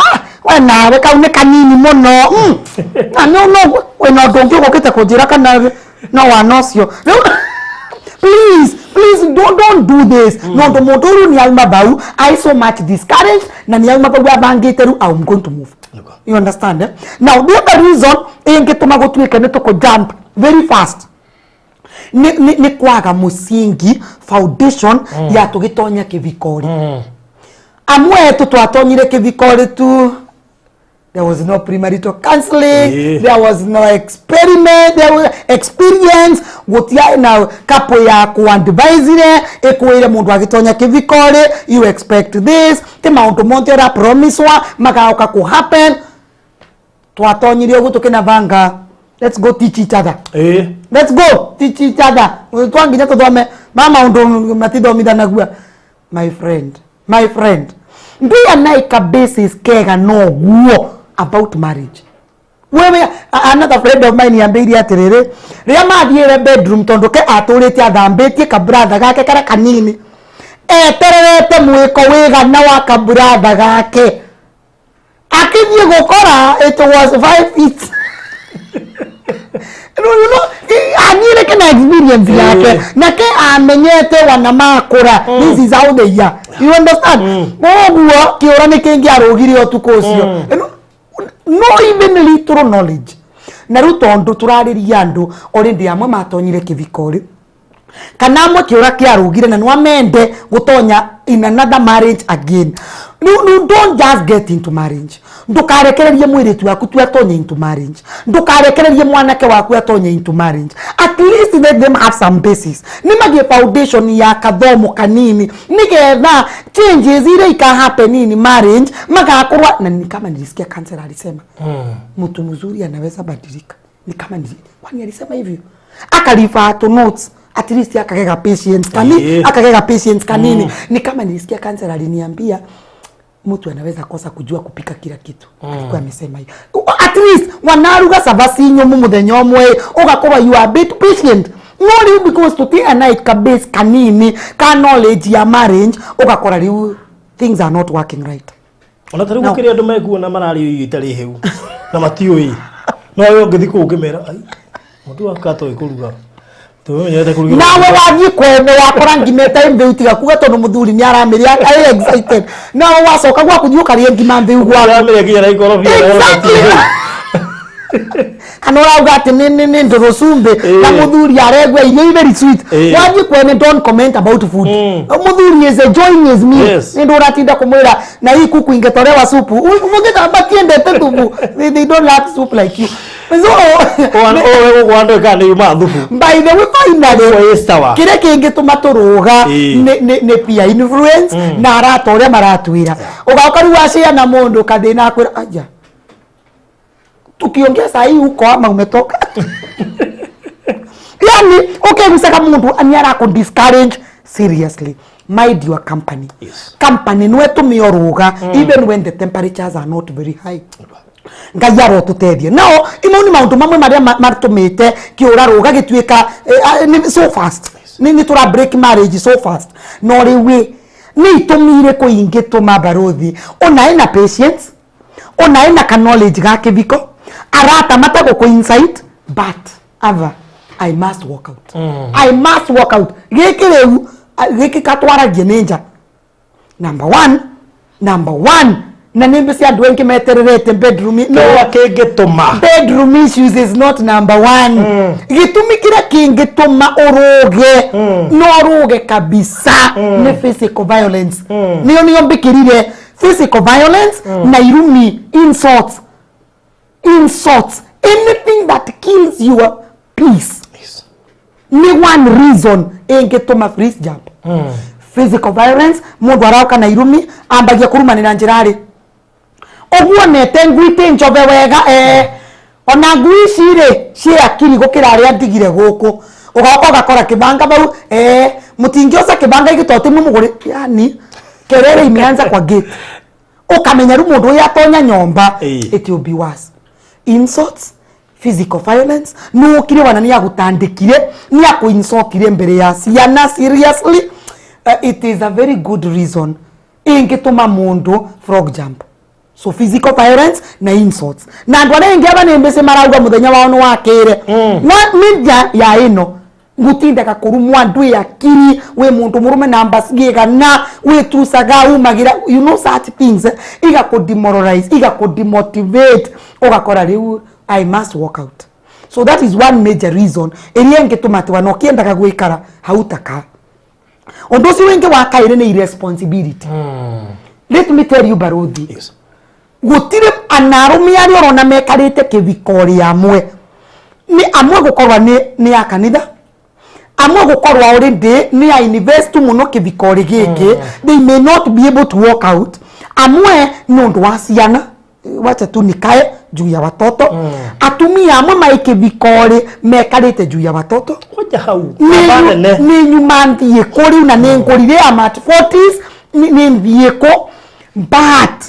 we nawe kaune kanini muno no we no ndungi gukite kunjira kana no wanocio please don't do this no ndo mundu ni auma bau I so much discouraged na ni auma bau abangiteru I'm going to move you understand now the other reason ingituma gutwika ni tuko jump very fast ni kwaga musingi foundation ya tugitonya kivikori amwe tu twatonyire kivikore tu. There was no premarital counseling, there was no experiment, there was experience. Gutia na kapo ya kuadvise ekuire mundu agitonya kivikore, you expect this, te maundu monte ra promiswa makaoka ku happen. Twatonyire gutuke na vanga. Let's go teach each other. Let's go teach each other. Twanginya tuthome mama undu matithomithana nagua. My friend. Mbia naika basis kega no guo about marriage. Wewe another friend of mine yambiri atirere. Ria mathiire bedroom tondu ke aturite athambitie ka brother gake kara kanini. Tererete mwiko wigana wa ka brother gake. Akithie gukora it was 5 feet. You know, anyire kena experience yake na ke amenyete wana makura. This is how they are. You understand? Oguo kiora ni kengi arogiri otukocio. No even little knowledge. Na rutondu turariria andu already amwe matonyire kivikori. Kana amwe kiora kiarogire na nwamende gutonya in another marriage again. No, don't just get into marriage. Ndukarekererie mwiritu yaku tu atonye into marriage. Ndukarekererie mwanake waku atonye into marriage. At least let them have some basis. Nimagie foundation ya kathomo kanini. Nigetha changes ile ika happen in marriage. Magakorwa na ni kama nilisikia counselor alisema. Mtu mzuri anaweza badilika. Ni kama kwani alisema hivyo. Akalifa to notes. At least akagega patience kanini. Akagega patience kanini. Ni kama nilisikia counselor aliniambia mtu anaweza kosa kujua kupika kila kitu. Alikuwa amesema hiyo. At least wanaruga sabasi nyomu muthenya omwe ugakorwa you are a bit patient. Not because to take a night ka base kanini ka knowledge ya marriage ugakora riu things are not working right. Ona tari gukiria andu meguona marari itari heu na matiui. No yo ngithiko ngimera ai. Mundu akato ikuruga. Nawe wathi kwene wakora ngimeta imbe tiga kuga tondu muthuri ni aramiria ai excited. Nawe wacoka gwa kuthiuka ri ngima mbe ugwa aramiria kinya ikorobia. Kana urauga ati ni ndorosumbe na muthuri aregwa irio very sweet. Wathi kwene don't comment about food. Muthuri is enjoying his meal. Ni nduratinda kumwira na hii kuku ingetolewa supu. Uvugita bakiendete tubu. They don't like soup like you. By the way, finally, kire kingi tumaturuga ne pia influence na aratoria maratwira ugauka ru washia na mundu kathina akwira aja tukiongea sahi huko ama umetoka. Yani ukimsaka mundu ani arako discourage seriously. Mind your company. Company nwetu mioruga even when the temperatures are not very high. Ngayaro tutethie no imoni maundu mamwe maria martumite kiura ruga gituika so fast ni tura break marriage so fast no riwe ni tumire ko ingeto mabarothi ona ina patience ona ina knowledge ga kiviko arata matago ko insight but ava I must walk out. I must walk out. Gekireu gekikatwara genenja. Number one na nimbe si andu wengi metererete bedroom no akegituma bedroom issues is not number 1. Gitumi kira kingituma uruge no uruge kabisa ni physical violence. Niyo mbikirire physical violence na irumi insults anything that kills your peace. Ni one reason ingituma freeze jump. Physical violence mundu arauka na irumi ambagia kurumanira njirari oguo nete ngwite njobe wega ona ngwicire cie akiri gukira aria ndigire guku ugauka gakora kibanga bau mutingiosa kibanga igitote mumugure yani kerere imeanza kwa gate ukamenya ru mundu ya tonya nyomba it will be worse. Insults, physical violence no kire wana ni agutandikire ni akuinsokire mbere ya ciana seriously. It is a very good reason ingituma mundu frog jump. So physical violence na insults. Na andu aria ingi abane mbese marauga muthenya wao no wakire. Ninja ya ino ngutinda ka kurumu andu ya kiri we mundu murume namba sigiga na we tusaga umagira you know such things iga ko demoralize iga ko demotivate ugakora riu I must walk out. So that is one major reason eri ngituma ti wano kienda ka gwikara hautaka. Ondosi wengi wakaire ni irresponsibility. let me tell you Baruthi. Yes. Gutire anarume ari orona mekarite kibikori amwe ni amwe gukorwa ni ya kanitha amwe gukorwa already ni ya invest muno kibikori giki they may not be able to walk out amwe nundu wa ciana wacha tu nikae juu ya watoto atumia amwe maike bikori mekarite juu ya watoto koja hau ni nyuma ndiye kuri na nengorire amat 40s ni ndieko but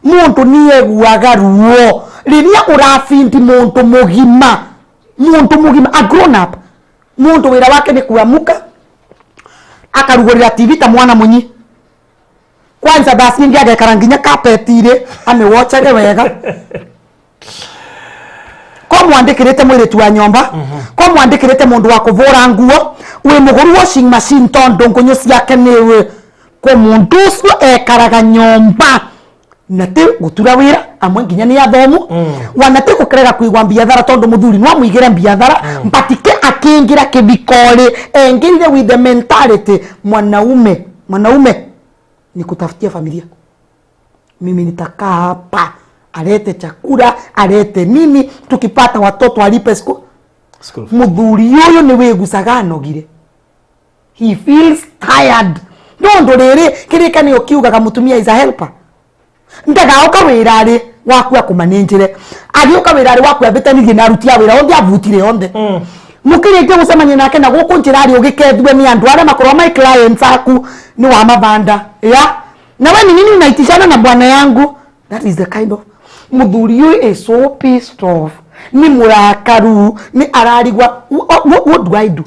muntu niye guaga ruo riria urafindi muntu mugima a grown up muntu wira wake ni kuamuka akarugurira TV ta mwana munyi kwanza basi ngi agekara nginya carpetire amewochage wega ko mwandikirite mwiritu wa nyomba ko mwandikirite mundu wa kuvura nguo we muguru washing machine tondo ngonyo ciake niwe ko mundu ucio ekaraga nyomba nate gutura wira amwe nginya ni athomu wanate kukerera kuigwa biathara tondo muthuri no muigire biathara mpatike akingira kibikori engirire with the mentality mwanaume ni kutafutia familia. Mimi nitakaa hapa alete chakula alete nini tukipata watoto alipe school. Muthuri yoyo ni wegusaga anogire. He feels tired. Ndondo rere kirika ni okiugaga mutumia is a helper. Ndaga okawirari waku akumanenjire ari okawirari waku abetanirie na rutia wira onde avutire onde mukirite gusemanya nake na guku njirari ugikethwe ni andu aria makorwa my clients aku ni wa mabanda ya na wewe nini unaitishana na bwana yangu. That is the kind of muthuri you is so pissed off ni murakaru ni ararigwa. What do I do?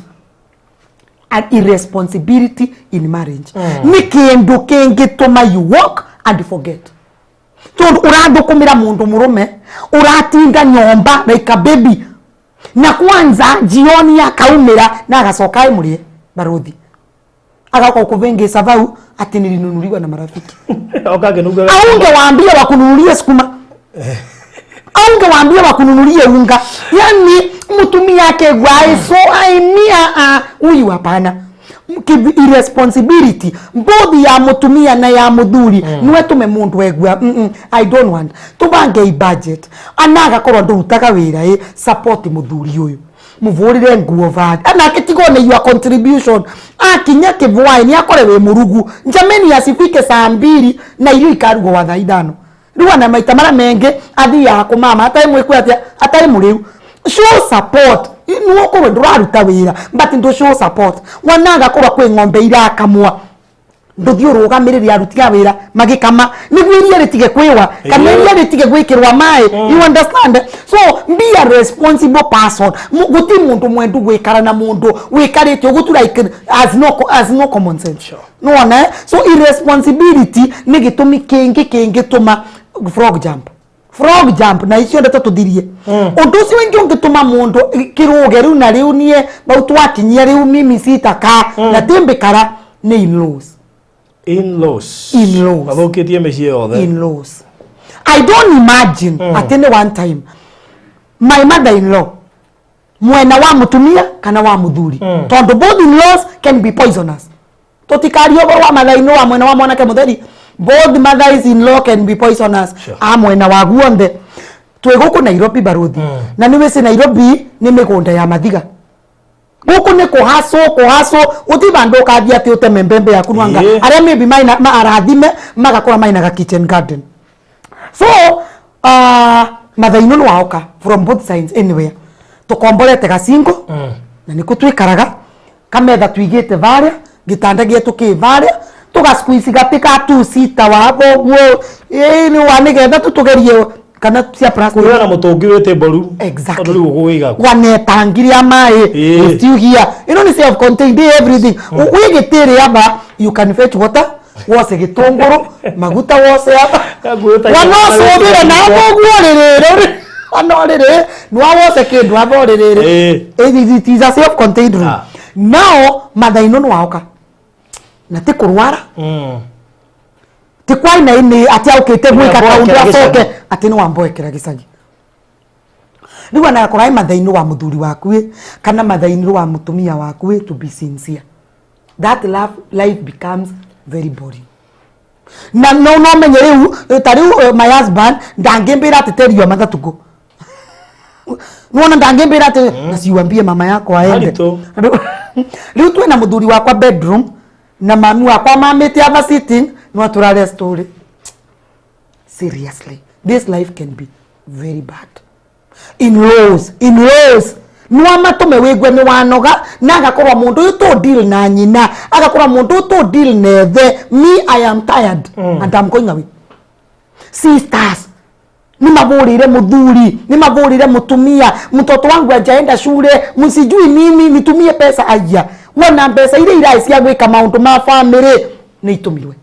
An irresponsibility in marriage ni kindu kingituma you walk and forget. Tondo uradukumira mundu murume uratinda nyomba like a baby na kwanza jioni akaumira na agacoka imurie Baruthi agako kuvenge savau ati nilinunuliwa na marafiki aunge waambie wakununulie sukuma aunge waambie wakununulie unga yani mutumi yake gwae so aimia huyu hapana irresponsibility both ya mutumia na ya muthuri niwe tume mundu egwa I don't want tubange budget anaga korwo ndutaga wira support muthuri uyu muvurire nguo vadi ana kitigone your contribution akinya kivwai ni akore we murugu njameni asifike saa 2 na irio ikarugo wa thaa 5 riwa na maita mara menge athi ya kumama hata imwe kwatia hata imuriu show support nuo ko nduraruta wira but ndo show support wanaga kuba kwe ng'ombe irakamwa nduthio rugamiriri arutia wira magikama niguirie ritige kwiwa kana irie ritige gwikirwa mai you understand so be a responsible person guti mundu mwendu gwikara na mundu wikarite gutura as no common sense no one so irresponsibility ni gitumi kingi tuma frog jump na icio ndeto tuthirie undu ucio wingi ungituma mundu kiruge riu na riu nie bautu akinyia riu mimi sitaka na timbikara ni in-laws abukitie meciye othe in-laws. I don't imagine at any one time my mother-in-law mwena wa mutumia kana wa muthuri tondo both in-laws can be poisonous totikari over wa mother-in-law wa mwena wa mwanake mutheri both mothers-in-law can be poisonous mwena wa guonde twiguku Nairobi Baruthi na niwe si Nairobi ni migunda ya mathiga guku ni kuhaso utibandu kathia ati uteme mbembe yaku nwanga aria maybe maina arathime magakora maina ga kitchen garden so mathaino waoka from both sides anywhere tukomborete gacingo na niko twikaraga kametha twigite varia gitanda gietu kivaria tugasqueeze gatika tu sita wabo ni wanigetha tutugerie kana cia plastic kuona mutungi wete boru exactly ndo guiga wanetangiria mai stiugia ni self contained everything wigitire aba you can fetch water wose gitunguru maguta wose aba wanosobire na boguorere anorere nwa wose kindu aborere it is a self contained room now mathaino no waoka na tikurwara tikwai na ini ati aukite gwika kaundu acoke ati ni wamboekera gicagi riwa na korai mathaino wa muthuri waku kana mathaino wa mutumia waku to be sincere that life becomes very boring na no menye riu tari my husband ndangembira ateterio mathatuko nuona ndangembira ate nasiwambie mama yako aende riu twena muthuri wakwa bedroom na mami wakwa mamete ava sitting no turare story. Seriously, this life can be very bad. In-laws no matume wegwe ni wanoga na agakorwa mundu uyu to deal na nyina agakorwa mundu to deal nethe. Me, I am tired and I'm going away. Sisters, ni mavurire muthuri, ni mavurire mutumia, mtoto wangu ajaenda shule, msijui mimi nitumie pesa aya. Wana pesa ile iraisi ya gwika maundu ma family ni itumiwe.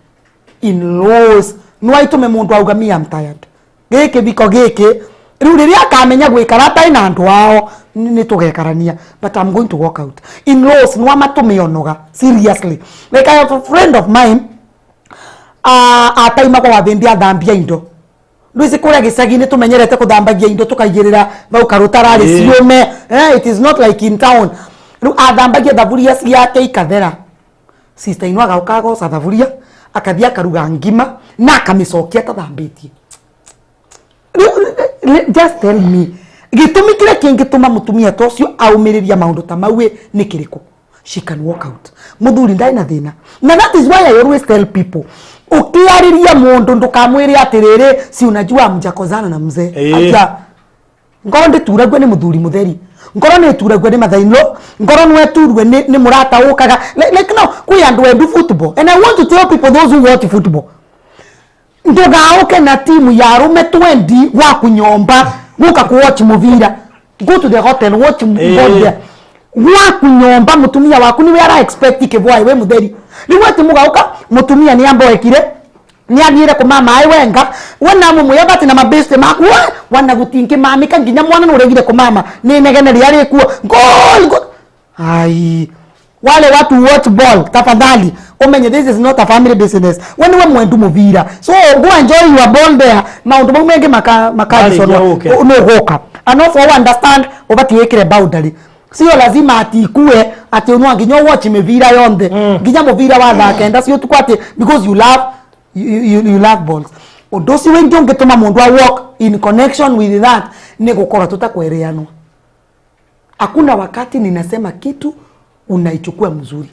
In-laws no itume mundu auga me I'm tired. Geke biko geke riu riria akamenya gwikara tai na andu ao ni tugekarania, but I'm going to walk out. In-laws no matume onoga. Seriously, like I have a friend of mine ataima kwa wathendia thambia indo Luisi kule gisagini tumenyerete kudhambagia indo tukaigirira bau karutarari siume. It is not like in town. Ru adhambagia thaburia ciake ikathera. Sister ino agaukago sa thaburia akathia karuga ngima na akamicokia tathambitie. Just tell me, gitumi kile kingituma mutumia tocio aumiriria maundu ta mawe ni kiriko? She can walk out. Muthuri ndai na thina. Na that is why I always tell people, ukiariria mundu ndukamwire atiriri si unajua mjakozana na mzee. Acha ngoro ndituragwe ni muthuri mutheri, ngoro ni turagwe ni mathaino, ngoro ni weturwe ni murata ukaga like no we and we do football, and I want to tell people, those who watch football, ndugauke na timu ya rume 20 wa kunyomba guka ku watch muvira, go to the hotel watch muvira wa kunyomba mutumia waku ni we ara expect kivwai we mutheri ni wati mugauka mutumia ni ambo ekire ni athire ku mama ai wenga wona mumu yabati na mabeste maku wana gutinke mami kanginya mwana no regire ku mama ni negene riari kuo goal ai wale watu watch ball tafadhali umenye this is not a family business. When we mwendu muvira so go enjoy your ball there na undu mumenge makali so no goka and also understand obati wekire boundary. Sio lazima atikue ati unwa nginyo watch mevira yonde nginya muvira wa thakenda sio tukwate because you love balls. Odosi wengi ongetuma mundu wa walk in connection with that ni gukora tutakwereanwa. Hakuna wakati ninasema kitu unaichukua mzuri.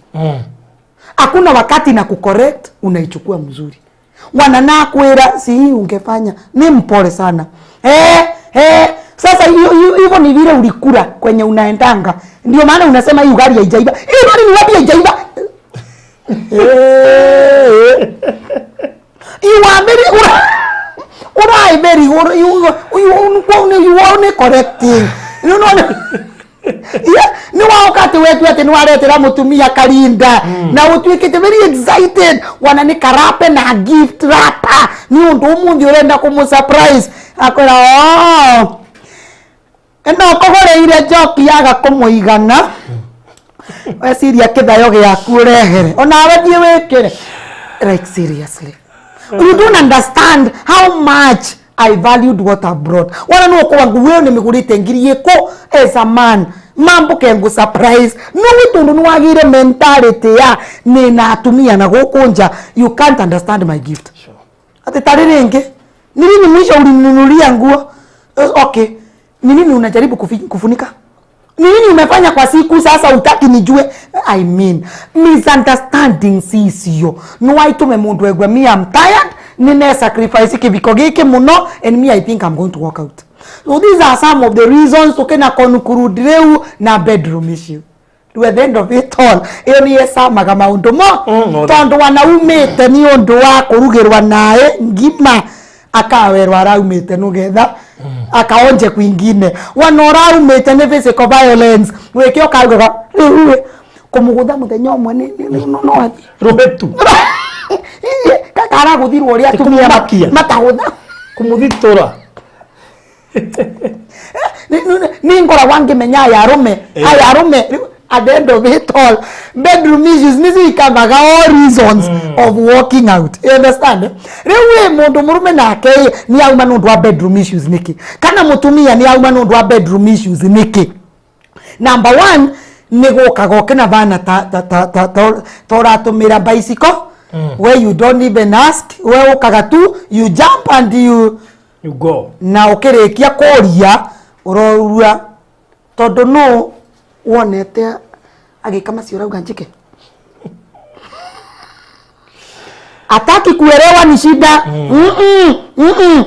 Hakuna wakati na kucorrect unaichukua mzuri. Wanana kwera si ungefanya ni mpole sana. Sasa hivyo ni vile ulikula kwenye unaendanga. Ndio maana unasema hii gari haijaiba. Hii gari ni wapi haijaiba? You are very you are correcting. You know yeah, ni wakati wetu ati ni waletera mutumia karinda na utwikite very excited wana ni karape na gift wrapper ni undu umundi urenda kumu surprise akwira eno kogore ile joki yaga kumuigana wesiria kithayo giaku urehere ona wathie wekere like seriously you don't understand how much I valued what I brought. Wana no kwa nguwe ni migurite ngiriye ko as a man mambo kengu surprise no witundu nwagire mentality ya ni natumia na gokunja. You can't understand my gift. Sure. Ati tarirenge nini mwisho ulininunulia nguo okay nini unajaribu kufunika nini umefanya kwa siku sasa utaki nijue. I mean misunderstanding sisio no waitume mundu egwe me I'm tired nine sacrifice kiviko gike muno and me I think I'm going to walk out. So these are some of the reasons tukena konukurudreu na bedroom issue. At the end of it all eni esa magama undu mo tondu wanaumite ni undu wa kurugirwa nae ngima akawerwa raumite nugetha akaonje kwingine wanoraumite ne physical violence wekio kagoga kumugutha muthenya omwe ni no robetu kakara guthirwo ria tumia matagutha kumuthitora ni ngora wange menya ayarume at the end of it all bedroom issues nisi kamaga all reasons of walking out. You understand? Rewe mundu murume nake ni auma nundu wa bedroom issues niki kana mutumia ni auma nundu wa bedroom issues niki. Number 1 ni goka na bana tora tumira bicycle where you don't even ask, wewe ukaga tu, you jump and you go. Na ukirekia koria urorua todo no wonete agikama si urauga njike. Ataki kuelewa ni shida.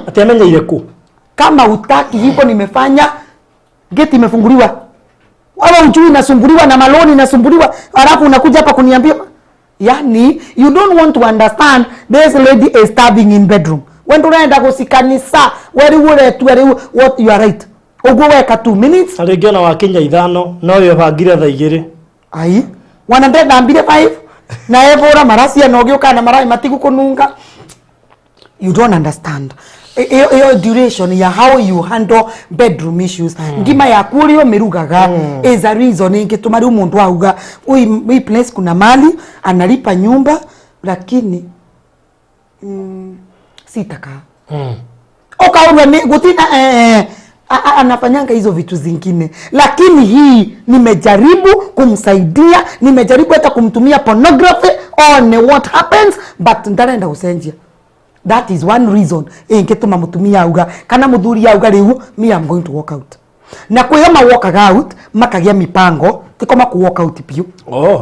Atiamenya ile ku. Kama utaki hivyo nimefanya, geti imefunguliwa. Wala ujui nasumbuliwa na maloni nasumbuliwa, alafu unakuja hapa kuniambia. Yani, you don't want to understand this lady is stabbing in bedroom. When tunaenda kusikanisa, where what you are right. Ugo weka 2 minutes. Aligiona wa Kenya 5, no yo bagira tha 2. Ai, wanandenda ambire 5. Na evora marasi anogioka na marai matigu kununga. You don't understand. Your duration ya how you handle bedroom issues. Ngima ya kurio merugaga is a reason ingetuma ri umuntu auga we place kuna mali analipa nyumba lakini sitaka. Okaona ni gutina anafanyanga hizo vitu zingine, lakini hii nimejaribu kumsaidia, nimejaribu hata kumtumia pornography on what happens, but ndarenda usenjia. That is one reason ingetuma mutumia auga kana muthuri auga riu me I'm going to walk out. Na kwa hiyo walk out makagia mipango tikoma ku walk out piu.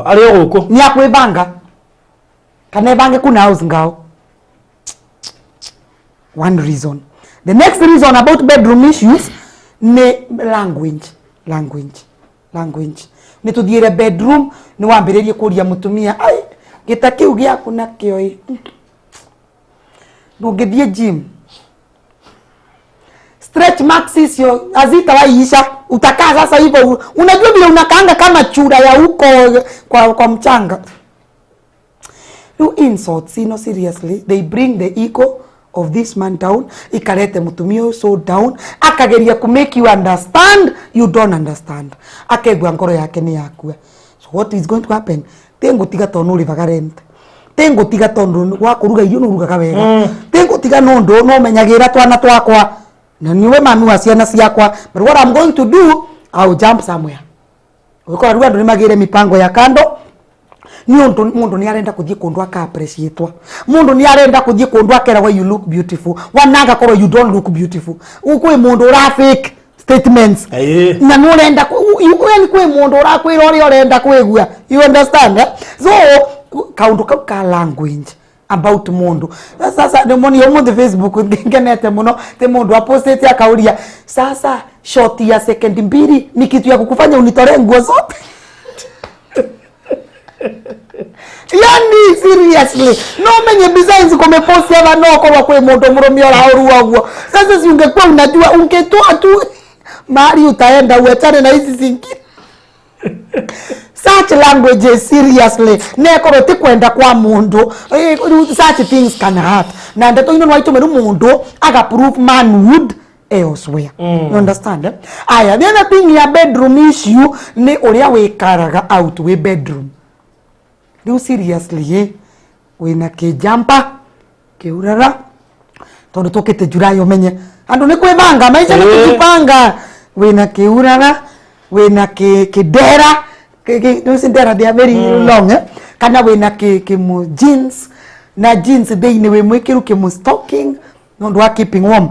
Ali guko ni akwibanga kana bange kuna house ngao. One reason. The next reason about bedroom issues ni language. Ni tudire bedroom ni wambiririe kuria mutumia ai gitakiu giaku na kio Nugedie gym. Stretch marks sio azita waisha. Utakaa sasa hivyo. Unajua vile unakaanga kama chura ya huko kwa mchanga. You insults, no seriously. They bring the ego of this man down. Ikarete mutumio so down. Akageria ku make you understand. You don't understand. Akegwa ngoro yake ni yakua. So what is going to happen? Tengo tiga tonu livagarente. Tengo tiga tondu wa kuruga iyo nurugaga wega. Tengo tiga nondo no menyagira twana twakwa. Na niwe mami wa ciana ciakwa. But what I'm going to do, I'll jump somewhere. Uko ruga ndo magire mipango ya kando. Mundu ni arenda kuthie kundu aka appreciate. Mundu ni arenda kuthie kundu akera why you look beautiful. Wanaga koro you don't look beautiful. Ukwe mundu ura fake statements. Na no renda you kwe mundu ura kwira ori orenda kwigua. You understand? So kaundu ka language about mundu. Sasa demoni yo mundu Facebook ngenete muno te mundu apostate akauria sasa short ya second 2 ni kitu ya kukufanya unitore nguo zote. Yani seriously no menye designs kumepost ya no kwa kwe mundu murumio la oruagwo. Sasa si ungekuwa unajua ungetoa tu mari utaenda uachane na hizi zingine. Such languages seriously nekoro tikwenda kwa mundu such things can hurt na ndeto ino nwaito meru mundu aga proof manhood elsewhere. You understand? Aya, the other thing ya bedroom issue ni uria wikaraga out we bedroom. Do seriously wina kijampa kiurara tondu tokete Julai omenye andu ni kwibanga maisha ni kujipanga wina kiurara wina kidera dera they are very long kana wina mu jeans na jeans they ni we mwekiru mu stocking no ndo keeping warm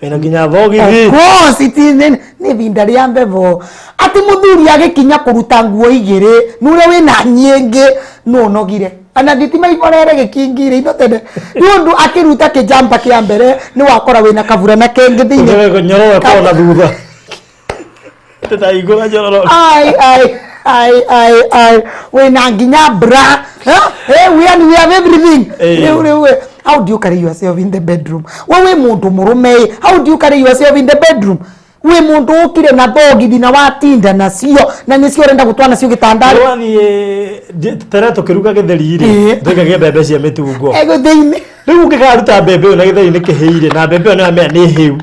ina ginya vogi vi of course it is ni vinda ria mbevo ati muthuri agikinya kuruta nguo igire nure wina nyenge no nogire ana thitima iborere gikingire ino tene nundu akiruta kijampa kia mbere ni wakora wina kavura na kenge thini wewe nyororo kwa na thutha teta igora nyororo I wina nginya bra we have everything. How do you carry yourself in the bedroom? Wewe mundu murume, how do you carry yourself in the bedroom? We mundu ukire na bogi dina watinda na sio na nisio renda gutwana sio gitandari. Wani tereto kiruga githerire ndega gebebe cia mitungo. Ego deine. Riu ngikaruta bebe na githerire kiheire na bebe no amea ni hiu.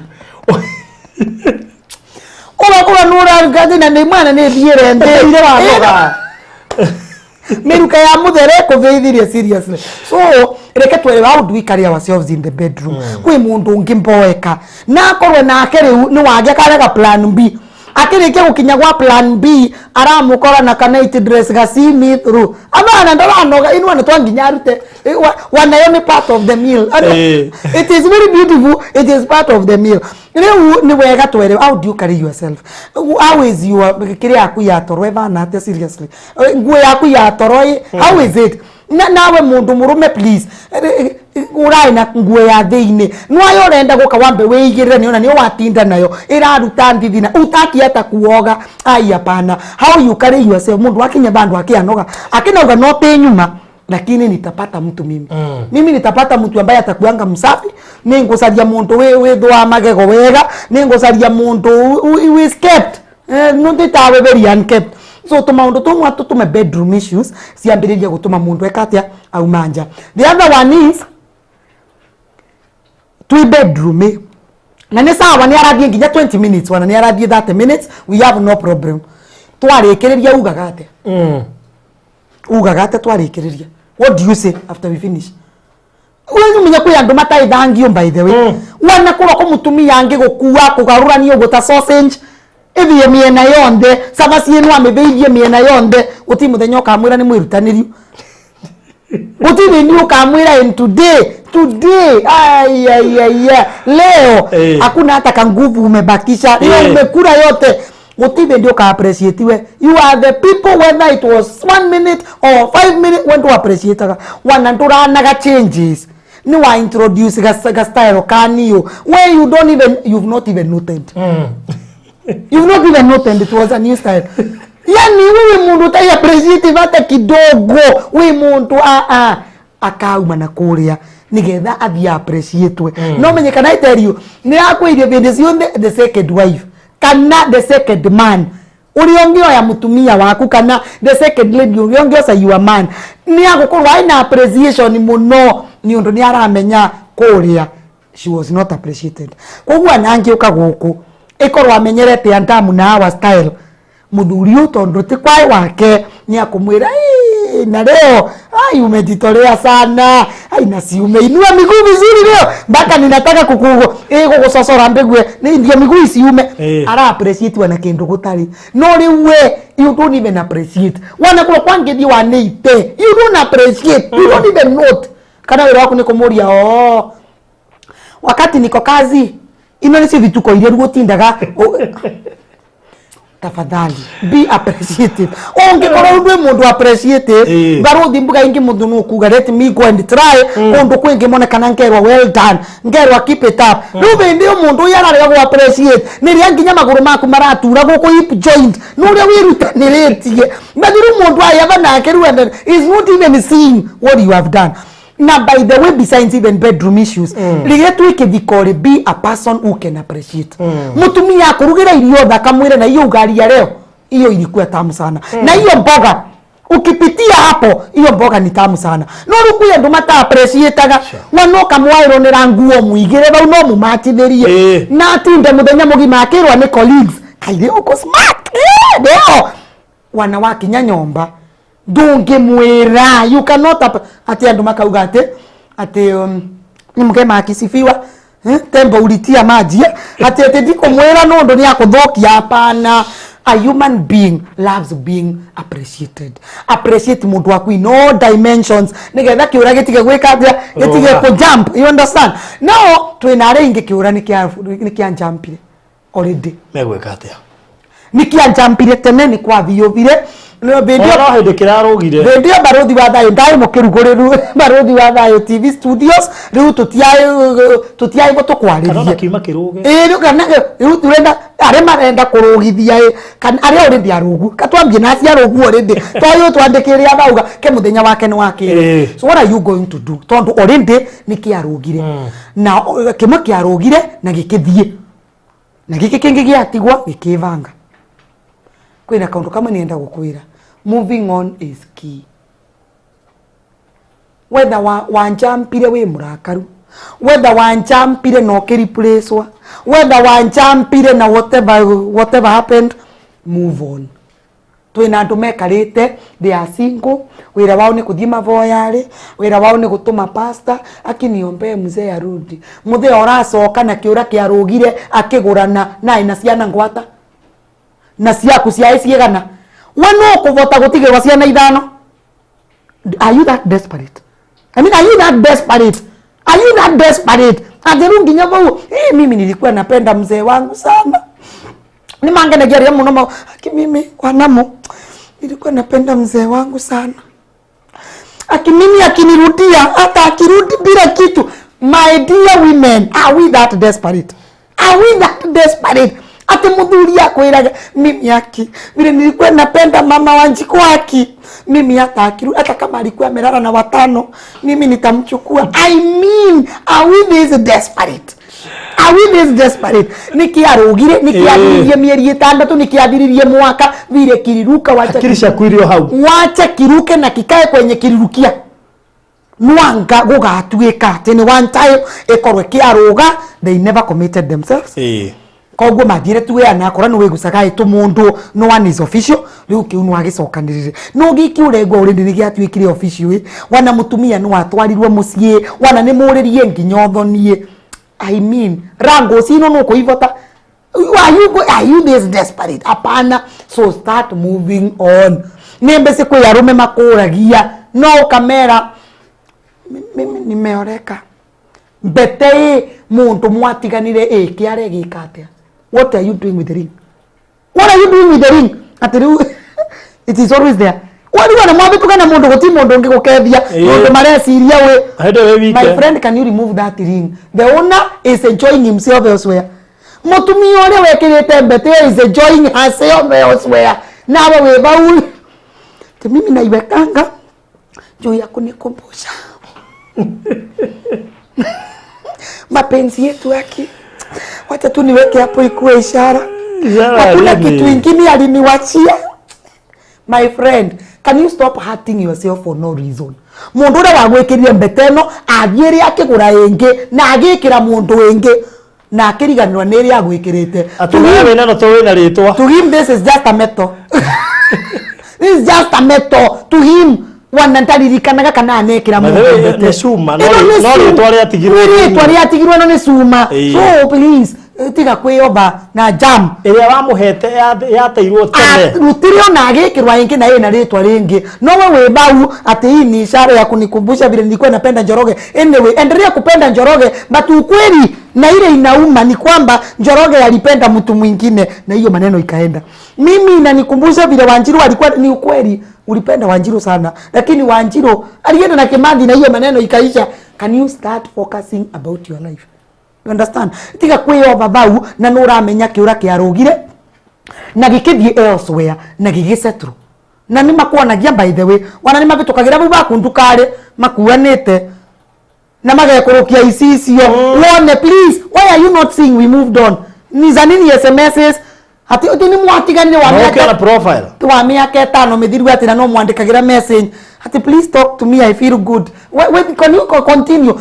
Kula nura ngadi na mwana ne thiere nde ire wanoga. Meruka ya muthere kuveithirie seriously. So reke twere how do we carry ourselves in the bedroom? Kwi mundu ngimboeka na korwe na akere ni wage karega plan B. akirikia gukinya gwa plan B aramukora na kanait dress gasimi through abana ndabanoga inu wana twanginya arute wanayo ni part of the meal. It is very beautiful, it is part of the meal. Ni wega twere, how do you carry yourself? How is your kiri yaku ya toro bana ate seriously? Nguo yaku ya toro, how is it? Nawe mundu murume please. Urai na nguo ya thiini nwayo renda guka wambe weigirire niona ni watinda nayo iraruta ndithina utaki hata kuoga ai hapana. How you carry yourself? Mundu akinya bandu akianoga akinoga note nyuma, lakini nitapata mtu mimi nitapata mtu ambaye atakuanga msafi, ningosaria mundu we thwa magego wega, ningosaria mundu we kept nundi tawe very unkept. So tumaundu tumwa tutume bedroom issues siambiriria gutuma mundu ekatia au manja. The other one is to bedroom na ni sawa ni arathie nginya 20 minutes wana ni arathie 30 minutes, we have no problem. Twarekereria ugagate ugagate twarekereria. What do you say after we finish? Wewe menya ko yandu matai thangio by the way. Wana kuro ko mutumi yange gukua kugarura ni uguta sausage ebi miena yonde sabasi yenu amebeithie miena yonde uti muthenya ukamwira ni mwirutaniriu uti ni ukamwira in today leo hakuna hata kanguvu umebakisha hiyo umekura yote uti ndio ka appreciate we. You are the people, whether it was 1 minute or 5 minutes when to appreciate wana nduranaga changes ni wa introduce ga style kaniyo where you've not even noted. You've not even noted it was a new style. Yani wewe mundu tai appreciate hata kidogo. Wewe mundu akauma na kuria nigetha athia appreciate we. No menye can I tell you ni akwirie video the second wife kana the second man. Uriongio ya mutumia waku kana the second lady uriongio sa you a man. Ni agukorwa ina appreciation muno ni undu ni aramenya kuria she was not appreciated. Kogwa nangi ukaguku ikorwa amenyerete andamu na our style muthuri utondu ti kwai wake ni akumwira na leo umejitolea sana na si umeinua miguu vizuri leo mpaka ninataka kugusosora mbegwe ni ndio miguu isiume. Ara appreciate wana kindu gutari no riwe you don't even appreciate wana kwa kwange di waneite you don't appreciate you don't even note kana wewe wako niko moria wakati niko kazi ino ni vituko ile rugotindaga tafadhali be appreciative. Ongekora undwe mundu appreciative baruthi mbuga ingi mundu no kuga let me go and try undu kwingi mone kana ngerwa well done ngerwa keep it up rube ndio mundu yararega go appreciate niri anginya maguru maku maratura guko hip joint nuria wirutaniritie mbadiru mundu ayaba nake ruende is not even seeing what you have done. Now, by the way, besides even bedroom issues, ligetu ikithikore be a person who can appreciate. Mutumi yako rugira irio thakamwire na hiyo ugali ya leo, hiyo ilikuwa tamu sana. Na hiyo mboga ukipitia hapo, hiyo mboga ni tamu sana. No rukuye ndo mata appreciate-aga. Wanoka mwairo ni ranguo muigire ba uno mumathitherie. Na atinde muthenya mugima akirwa ni colleagues. Kaire uko smart. Leo wanawake nyanyomba dunge mwera you cannot ati andu makauga ati ni mgema akisifiwa tembo ulitia maji ati ndiko mwera no ndo ni akuthokia hapana. A human being loves being appreciated. Appreciate mundu waku in all dimensions nigetha kiura gitige gwika gitige ku jump, you understand? Now twinare inge kiura ni kia jumpire already megweka atia ni kia jumpire tene ni kwa viovire no video hede kirarugire video baruthi wa thayo ndai mukiruguriru baruthi wa thayo TV studios riu tutiai go tukwaririe kana kiuma kiruge riu kana riu turenda are marenda kurugithia kana are already arugu katwambie na cia rugu already twayo twandikiria bauga ke muthenya wake ni wake. So what are you going to do? Tondu already ni kiarugire na kimo kiarugire na gikithie na giki kingi giatigwa gikivanga kwina kaundu kama nienda gukwira moving on is key. Whether wanchampire we murakaru, whether wanchampire no kiriplacewa, whether wanchampire na whatever happened, move on. Twina andu mekarite they are single, wira wao ni kuthima voyare, wira wao ni gutuma pasta akiniombe mzee arudi muthe oracoka na kiura kiarugire akigurana na ina ciana ngwata na ciaku cia ciegana we no kuvota gutigirwa ciana ithano. Are you that desperate? I mean, are you that desperate? Are you that desperate? Ajerungi nyabo mimi nilikuwa napenda mzee wangu sana. Ni mangene geria muno aki mimi wanamo nilikuwa napenda mzee wangu sana. Aki mimi akinirudia hata akirudi bila kitu. My dear women, are we that desperate? Are we that desperate? Ati muthuri yako iraga mimi aki vile nilikuwa napenda mama Wanjiku aki mimi hata kama alikuwa amelala na watano mimi nitamchukua. I mean, are we this desperate? Are we this desperate? Nikiarugire nikiadiririe mieri 6 nikiadiririe mwaka vile kiriruka wacha kirisha kwirio hau wacha kiruke na kikae kwenye kirirukia nwanga gugatuika tene one time ekorwe kiaruga. They never committed themselves. Kogwo mathire tuwe anakora no wegucaga itu mundu no one is official riu kiu no agicokanirire no giki urego uri ndi giatuikire official wana mutumia no atwarirwo mucie wana ni muririe nginyo thonie. I mean, rango sino no kuivota. Are you this desperate? Apana. So start moving on. Nembese kwa yarume makuragia no kamera mimi nimeoreka bete muntu mwatiganire kiare gikatia. What are you doing with the ring? What are you doing with the ring? It is always there. What do you want to mwabe tukana mundu goti mundu ngi gukethia mundu maresiria we. My friend, can you remove that ring? The owner is enjoying himself elsewhere. Mutumia ore wekirite mbete is enjoying herself elsewhere. Nawe we baul. Te mimi naiwekanga juu ya kunikumbusha mapenzi yetu yake. Wacha tu niweke hapo ikuwe ishara. Hakuna kitu kingine aliniwachia. My friend, can you stop hurting yourself for no reason? Mundu ura wagwekirie mbeteno agiere akigura enge na agikira mundu enge na akiriganirwa neri agwikirite. Atuwe nano towe na ritwa. To him this is just a metal. This is just a metal to him. Wanantaririkanaga kana anekira mundu mbete suma no ritwa atigirwe no ni suma. So please tiga kweyoba na jam iria wamuhete yateirwo tene rutirio na agikirwa ingi na ina ritwa ringi no wewe bau ati hii ni ishara ya kunikumbusha vile nilikuwa napenda Njoroge. Anyway, endelea kupenda Njoroge, but ukweli na ile inauma ni kwamba Njoroge alipenda mtu mwingine na hiyo maneno ikaenda. Mimi inanikumbusha vile Wanjiru alikuwa, ni ukweli ulipenda Wanjiru sana, lakini Wanjiru alienda na Kimathi na hiyo maneno ikaisha. Can you start focusing about your life? You understand? Tiga kweyo babau na nura menya kiura kiarugire na gikithie elsewhere na gigisetru na nima kuonagia. By the way, wana nima bitukagira bu bakundukare makuanete na magekurukia isicio. One, please, why are you not seeing we moved on? Ni zanini SMSs ati ni mwatigane wa miaka na profile wa miaka 5 mithiru ati na no mwandikagira message ati please talk to me, I feel good. Wait, can you continue?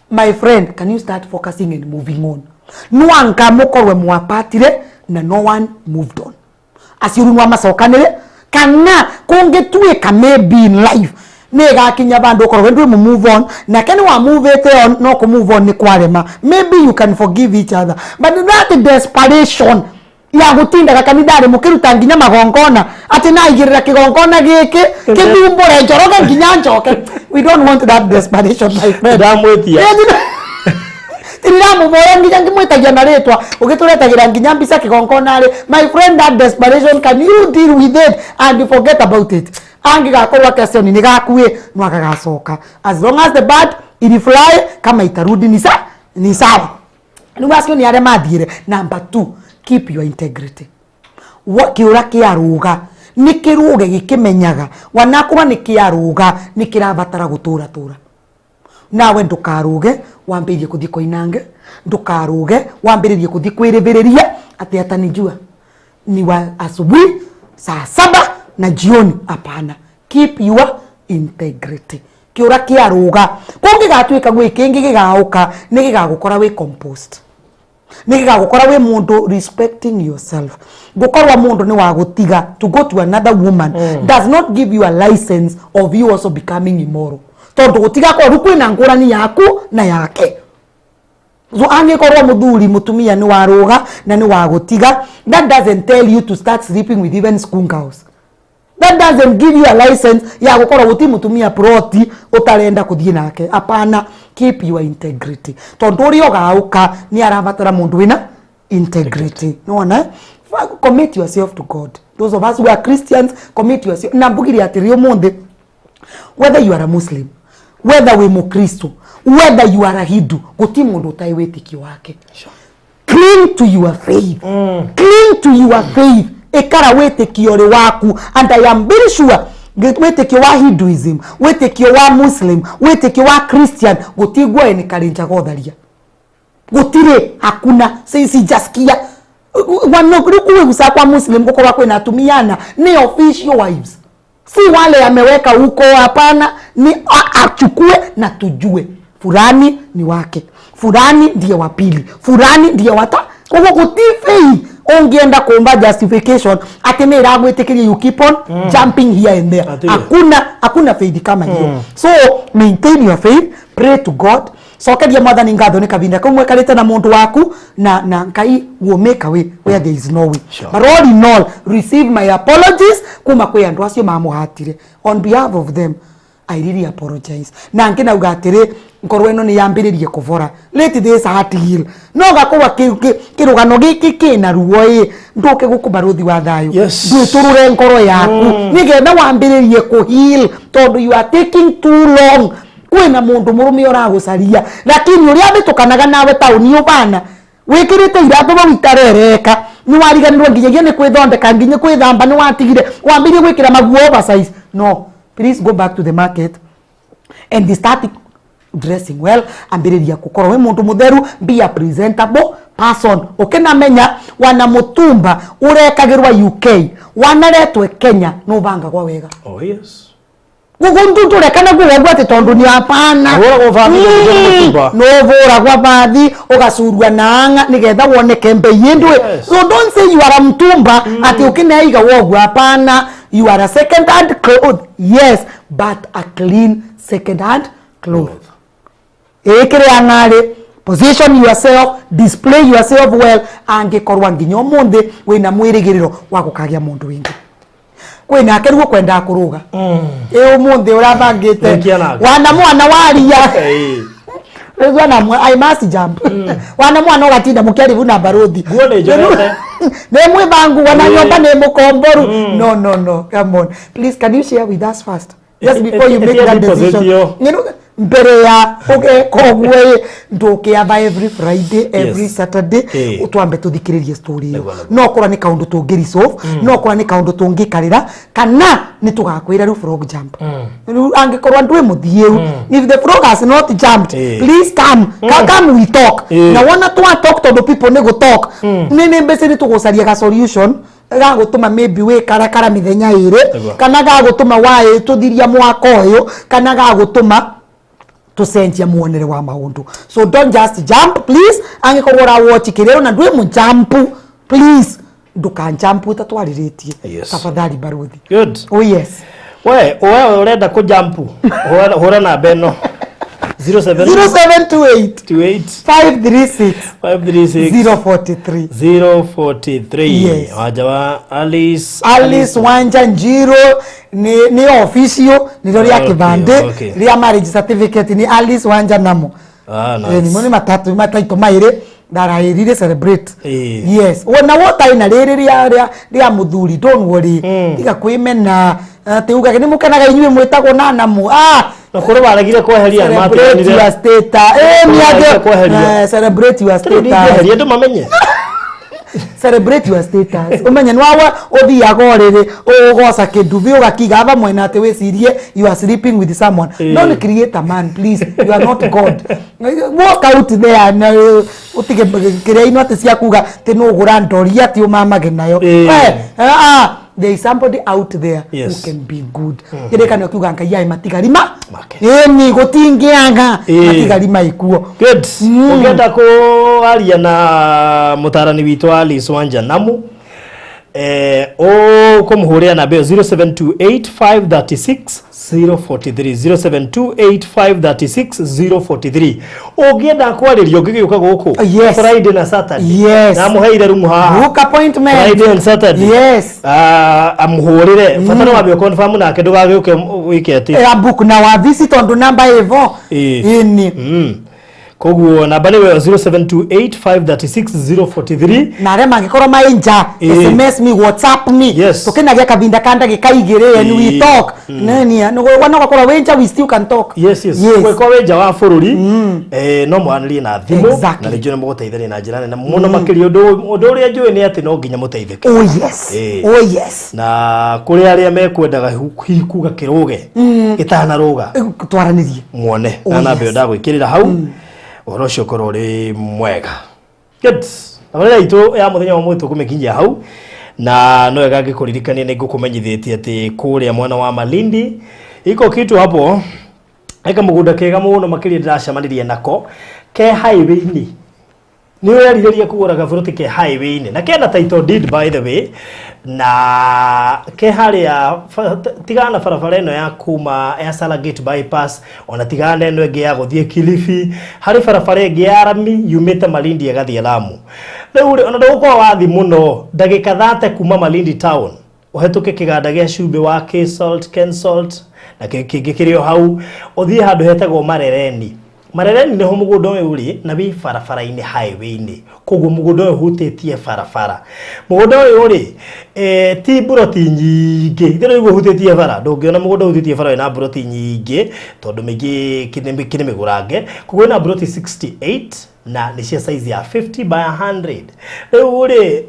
My friend, can you start focusing and moving on? No one kamukorwe mwapatire na no one moved on. Asiru nwa masokanire kana kongetweka maybe in life nega kinya bandu korwe ndwe move on na kani wa move it on no ko move on ni kwarema. Maybe you can forgive each other, but that desperation ya gutinda kanidare mukiruta nginya magongona ati na igirira kigongona giki kibumbure Njoroge nginya njoke. We don't want that desperation, my friend. Damwetia tiramu moya nginya ngimwetagia na ritwa ugituretagira nginya mbisa kigongona ri. My friend, that desperation, can you deal with it and forget about it? Angigakorwa question ni gakuwe no akagacoka. As long as the bird it fly, kama itarudi ni sawa. Ni wasio ni are mathire. Number 2, keep your integrity. Kiura kiaruga nikiruge gikimenyaga wanakuba nikiaruga nikirabatara gutura nawe ndukaruge wambiririe kuthi koinange, ndukaruge wambiririe kuthi kwiribiriria ati atanijua ni wa asubuhi saa 7 na jioni. Hapana, keep your integrity. Kiura kiaruga kungigatuika gwikingi gigauka nigigagukora we compost, nigigagukora we mundu respecting yourself. Gukorwa mundu ni wa gutiga to go to another woman does not give you a license of you also becoming immoral. Tondu gutiga kwa ruku na ngurani yaku na yake. So angekorwa muthuri mutumia ni waruga na ni wagutiga, that doesn't tell you to start sleeping with even school girls. That doesn't give you a license ya gukora guti mutumia proti utarenda kuthie nake. Apana, keep your integrity. Tondu ri ogauka ni arabatara mundu wina integrity. No na commit yourself to God. Those of us who are Christians, commit yourself. Na mbugiri atiri omonde, whether you are a Muslim, whether we Mukristo, whether you are a Hindu, guti mundu utaiwetikio wake. Cling to your faith. Cling to your faith. Ekara wetekio ri waku, and I am very sure wetekio wa Hinduism, wetekio wa Muslim, wetekio wa Christian, gutigwa ni karinja godharia. Gutire hakuna sisi jaskia wanokuwe gusa kwa Muslim gukora kwena atumiana ni official wives. Si wale ameweka huko, hapana, ni achukue na tujue fulani ni wake, fulani ndiye wa pili, fulani ndiye wata kwa kutifei. Ongeenda kuomba justification atemera agwetekerie you keep on jumping here and there. Hakuna faith kama hiyo. So maintain your faith, pray to God. So kadia mother ningatho ni kabinda kumwe kaleta na mundu waku na Ngai will make a way where there is no way. Sure. But all in all, receive my apologies kuma kwe andu acio mamuhatire. On behalf of them, I really apologize. Na ngina ugatire nkorwe no ni yambiririe kuvora. Let this heart heal. No gakuwa kirugano giki kina ruo ndoke gukubaruthi wa thayo. Nduturure nkoro yaku. Nigetha wambiririe ku heal tondu you are taking too long. Kwena mundu murume oragucaria lakini uria bitukanaga nawe tauni ubana wikirite iratu bawitarereka ni wariganirwo nginyagia ni kwithondeka nginya kwithamba ni watigire wambirie gwikira maguo oversize. No, please go back to the market and start dressing well. Ambiriria gukora we mundu mutheru, be a presentable person. Ukena menya wana mutumba urekagirwa UK wanaretwe Kenya no banga kwa wega. Oh yes. Gugundu turekana gwe ati tondu ni hapana. No vora kwa bathi ugasurwa nanga nigetha woneke mbeyindwe. So don't say you are a mtumba ati ukinaiga wogwa hapana. You are a second hand cloth. Yes, but a clean second hand cloth. Ekere angare, position yourself, display yourself well, angekorwa nginyo monde wina mwirigiriro wa gukagia mundu wingi. Kwena akerugo kwenda kuruga umundi urabangite wana mwana waria wana I must jump wana mwana ugatinda mukiaribu na baruthi guone jorete nemwe bangu wana nyomba ne mukomboru. No, come on, please, can you share with us first just before you make that decision? You know, mbere ya kogwe ndoke aba every Friday, every Saturday utwambe tuthikiririe story yo. No kora ni kaundu tungiri solve, no kora ni kaundu tungikarira kana ni tugakwira ru frog jump. Angikorwa ndwe muthieu, if the frog has not jumped, please come we talk. Na wana to talk to the people ne go talk. Nene mbese ni tugucaria ga solution ga gutuma maybe we karakara mithenya ire kana ga gutuma wae tuthiria mwaka uyu kana ga gutuma tusenjia muonere wa maundu. So don't just jump, please. Angikorora watch kirero na ndwe mu jump, please nduka jump utatwariritie. Tafadhali baruthi. Good. Oh yes. Wewe urenda ku jump hora na beno 0728 536 043. Yes. Wajawa Alice Wanja Njiro ni official ni lori ya kibande ria marriage certificate ni Alice Wanja Namo. Nice. Ni moni mataito maire darahirire celebrate. Yes. Wona wota ina ria muthuri, don't worry. Tiga kwimena teuga ni mukanaga inywe mwetagwo na Namo. Nakoro baragire kweheria celebrate your status. Celebrate your status. Heria ndo mamenye. Celebrate your status. Umenye nwawe othiaga oriri ugoca kindubi ugakiga aba mwena ati wicirie you are sleeping with someone. Don't create a man, please. You are not God. Walk out there na utige kiria ino ati cia kuga ti no gura ndoria ati umamage nayo. There is somebody out there who can be good. Kireka no kuga Ngai ai matigarima. Ni gutingianga matigarima ikuo. Good. Ungenda ko aria na mutarani witu Alice Wanja Namu. kumuhuria na beo 0728536043 0728536043 ugienda kwaririo ngigiuka guku Friday na Saturday na muheire rumu ha book appointment Friday and Saturday amuhurire fatana wa beo confirm na kendo gagiuke weekend book na wa visit on the number evo ini koguo namba ni 0728536043 na re mangikoro mainja SMS mi WhatsApp mi tukinagia kabinda kanda gikaigire and we talk nani no wana gakora wenja we still can talk yes kwa wenja wa fururi no mwanali na thimu na rijone muguteithania na njira na muno makiri undu ria njui ni ati no nginya muteithike yes na kuri aria mekwendaga kuga kiruge gitana ruga twaranirie muone na nabe ndagwikirira hau Orosho korore mwega. Good. Abale ito ya muthenya wa mwitu kumekinya hau na no yagage kuririkania ni ngukumenyithitie ati kuria mwana wa Malindi iko kitu hapo eka mugunda kega muno makiri ndiracamanirie nako ke highway ni yarigeria kugura gaburuti ke highway ni na kenda title deed by the way na ke haria tigana barabara ino ya kuma ya Salagate bypass ona tigana ino ege ya guthie Kilifi hari barabara ege ya Rami yumete Malindi agathie Lamu riu ona ndugukwa wathi muno ndagika 30 kuma Malindi town uhetuke kiganda gia cumbi wa Kensalt na kigikirio hau uthie handu hetagwo Marereni niho mugunda uyu uri na bi barabara-ini highway-ini koguo mugunda uyu hutĩtie barabara mugunda uyu uri ti buroti nyingĩ thĩrĩ uguo hutĩtie bara ndũngĩona mugunda hutĩtie bara na buroti nyingĩ tondũ mĩingĩ kĩnĩ mĩgũrange koguo na buroti 68 na nĩ cia size ya 50 by 100 rĩu uri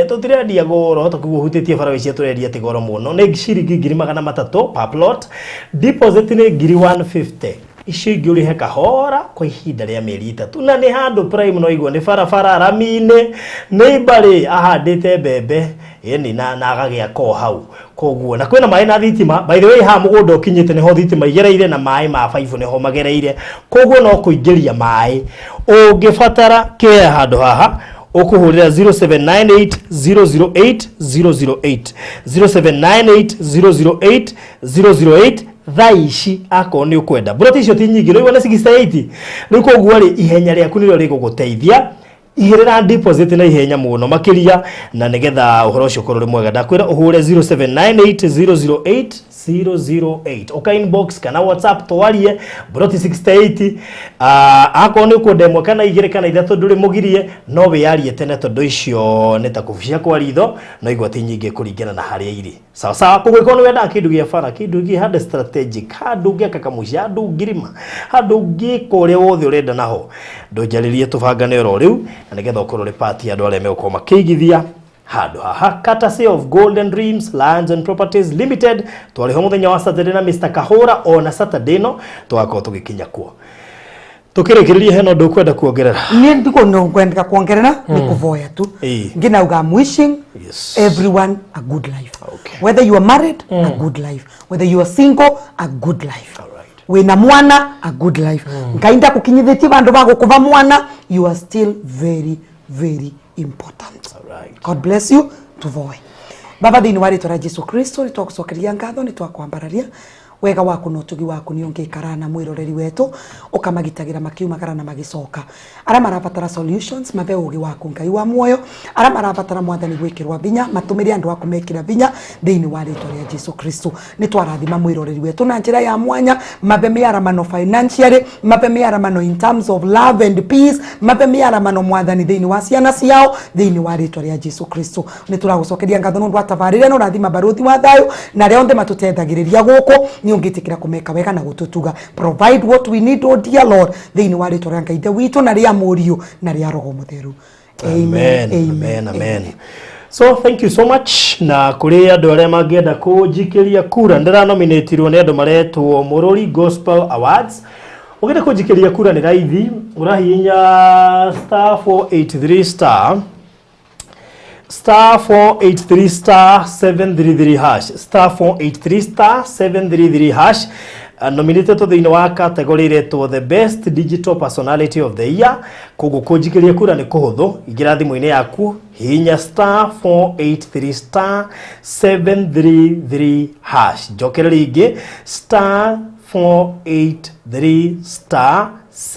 tũtirendia goro tũkiguo hutĩtie bara cia tũrendia ti goro mũno nĩ ciringi 300 per plot deposit nĩ 150 icio ingĩ ũrĩhe kahora kwa ihinda rĩa mĩeri 3 na nĩ handũ prime no igua nĩ barabara Rami-inĩ nĩ mbarĩ ahandĩte mbembe yani na agagĩa ko hau koguo na kwĩna maĩ na thitima by the way ha mũgũnda ũkinyĩte nĩho thitima igereire na maĩ ma baibu nĩho magereire koguo no kũingĩria maĩ ũngĩbatara kĩa handũ haha ukuhurira 0798008008 0798008008 thaici ako ni ukwenda buroti icio ti nyingi riu na 68 riu koguo ri ihenya riaku niro riguguteithia ihirira deposit na ihenya muno makiria na nigetha uhoro ucio korore mwega ndakwira uhure 0798008008 uka inbox kana WhatsApp twarie buroti 68 ako ni ukundemwe kana igire kana ithatu nduri mugirie no wiarie tene tondu icio neta kufucia kwa ritho no igwa ti nyingi kuringana na haria iri sawa sawa kugwiko ni wenda kindu gia fara kindu gi hard strategic handu ngeka kamucia handu ngirima handu ngikuria wothe urenda naho ndonjaririe tubangane ro riu na nigetha ukorore party andu aria meko makigithia handu haha courtesy of Golden Dreams Lands and Properties Limited twari ho muthenya wa Saturday na Mr. Kahura ona Saturday no twako tugikinya kuo tukirikiria heno ndukwenda kuongerera ni ndiko no kwenda kuongerera ni kuvoya tu nginauga wishing everyone a good life whether you are married a good life whether you are single a good life wina mwana a good life ngainda kukinyithitie bandu bagukuva mwana you are still very very important God bless you tuvoe baba thini wari tora Jesu Kristo nitwakucokeria ngatho nitwakwambararia wega waku no tugi waku ni ongikara na mwiroreri wetu ukamagitagira makiumagara na magicoka ara marabatara solutions mabe ugi waku ngai wa muoyo ara marabatara mwathani gwikirwa binya matumiri andu aku mekira binya thiini wa ritwa ria Jesu Kristo ni twarathima mwiroreri wetu na njira ya mwanya mabe miaramano financially mabe miaramano in terms of love and peace mabe miaramano mwathani thiini wa ciana ciao thiini wa ritwa ria Jesu Kristo ni turagucokeria ngatho nundu atabarire no rathima baruthi wa thayo na ria onde matutethagiriria guku ni ungitikira kumeka wega na gututuga provide what we need oh dear Lord thiini wa ritwa ria ngai witu na ria muriu na ria roho mutheru amen. So thank you so much na kuri andu aria mangienda kujikiria kura ndira nominatirwo ni andu maretwo Mururi Gospel Awards ugende kujikiria kura ni raithi urahinya star 483 star 483 star 733 hash star 483 star 733 hash nominated to the wa category iretwo the best digital personality of the year. Koguo kunjikiria kura ni kuhuthu, igira thimu-ini yaku hinya *483 *733 hash. Jokera ingi *483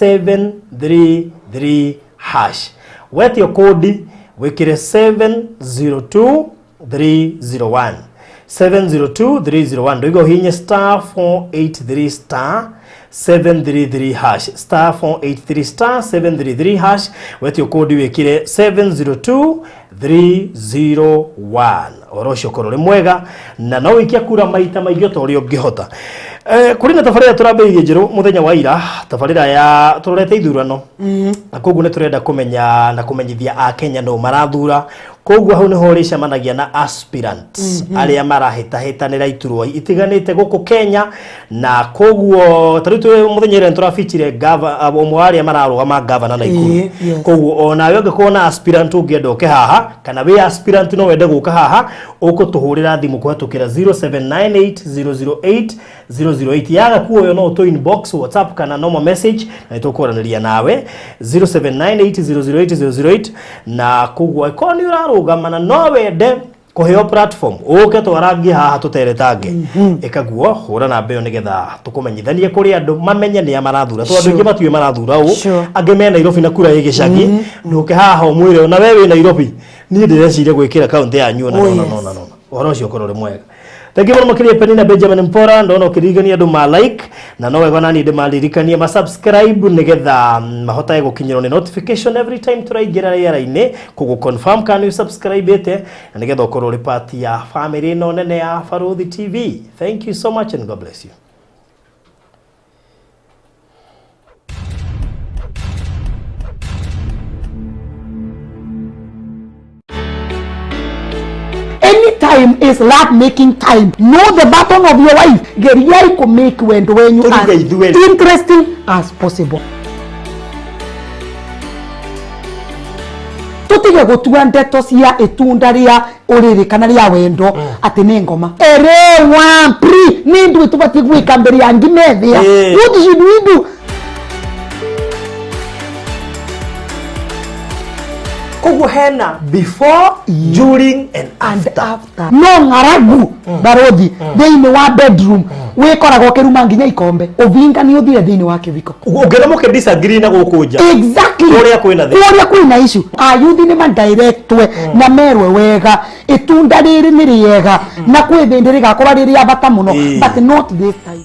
*733 hash. Wetio kodi wikire 702301 702-301 ndoigo hinye *483 *733 hash *483 *733 hash wetio kodi wekire 702-301 orosho korore mwega na no wikia kura maita maigio tori ongihota. Kuri na tafarira turabeire njeru muthenya wa ira tafarira ya turorete ithurano na koguo ne turenda kumenya na kumenyithia a Kenya no marathura. Koguo hau niho ricemanagia na aspirants aria marahitahitanira iturwa itiganite guku Kenya na koguo taritu muthenya ira turafichire omwe aria mararugama governor na ikuru. Koguo ona we ngikona aspirant ungienda uke haha kana we aspirant no wende guka haha ukutuhurira thimu kuhatukira 0798008008 yaga kuoyo no to inbox WhatsApp kana normal message na itukuraniria nawe 0798008008 na koguo ikoni ugamana no wende kuheo platform uke twarangi haha tuteretange ikaguo hura na mbeo nigetha tukumenyithanie kuri andu mamenye ni amarathura tondu ingi matuye marathura u ange me Nairobi na kura igicagi nduke haha umwire na wewe Nairobi ni ndireciria gwikira county yanyu na no oro cio korore mwega. Thank you very much Penina Benjamin Mpora ndono ukirigania andu ma like na no wega nani ndimalirikanie ma subscribe nigetha mahota gukinyirwo ni notification every time turaigira yara-ini kugu confirm can you subscribe ite na nigetha ukorwo ri part ya family no nene ya Faruthi TV. Thank you so much and God bless you. Time is love making time. Know the button of your life. Geria ko make when you are interesting as possible. Tutige gutua ndeto cia itunda ria uriri kana ria wendo ati ni ngoma ere wa pri ni ndu tubati gwika mbere ya ngimethia. What should we do? Koguo hena before, during and after. No ngaragu barothi thiini wa bedroom wikoragwo kiruma nginya ikombe uvinga ni uthire thiini wa kiviko ungera muke disagree na gukunja exactly uria kwina issue ayuthi ni man directwe na merwe wega itunda riri ni riega na kwithindi rigakorwa riri abata muno but not this time.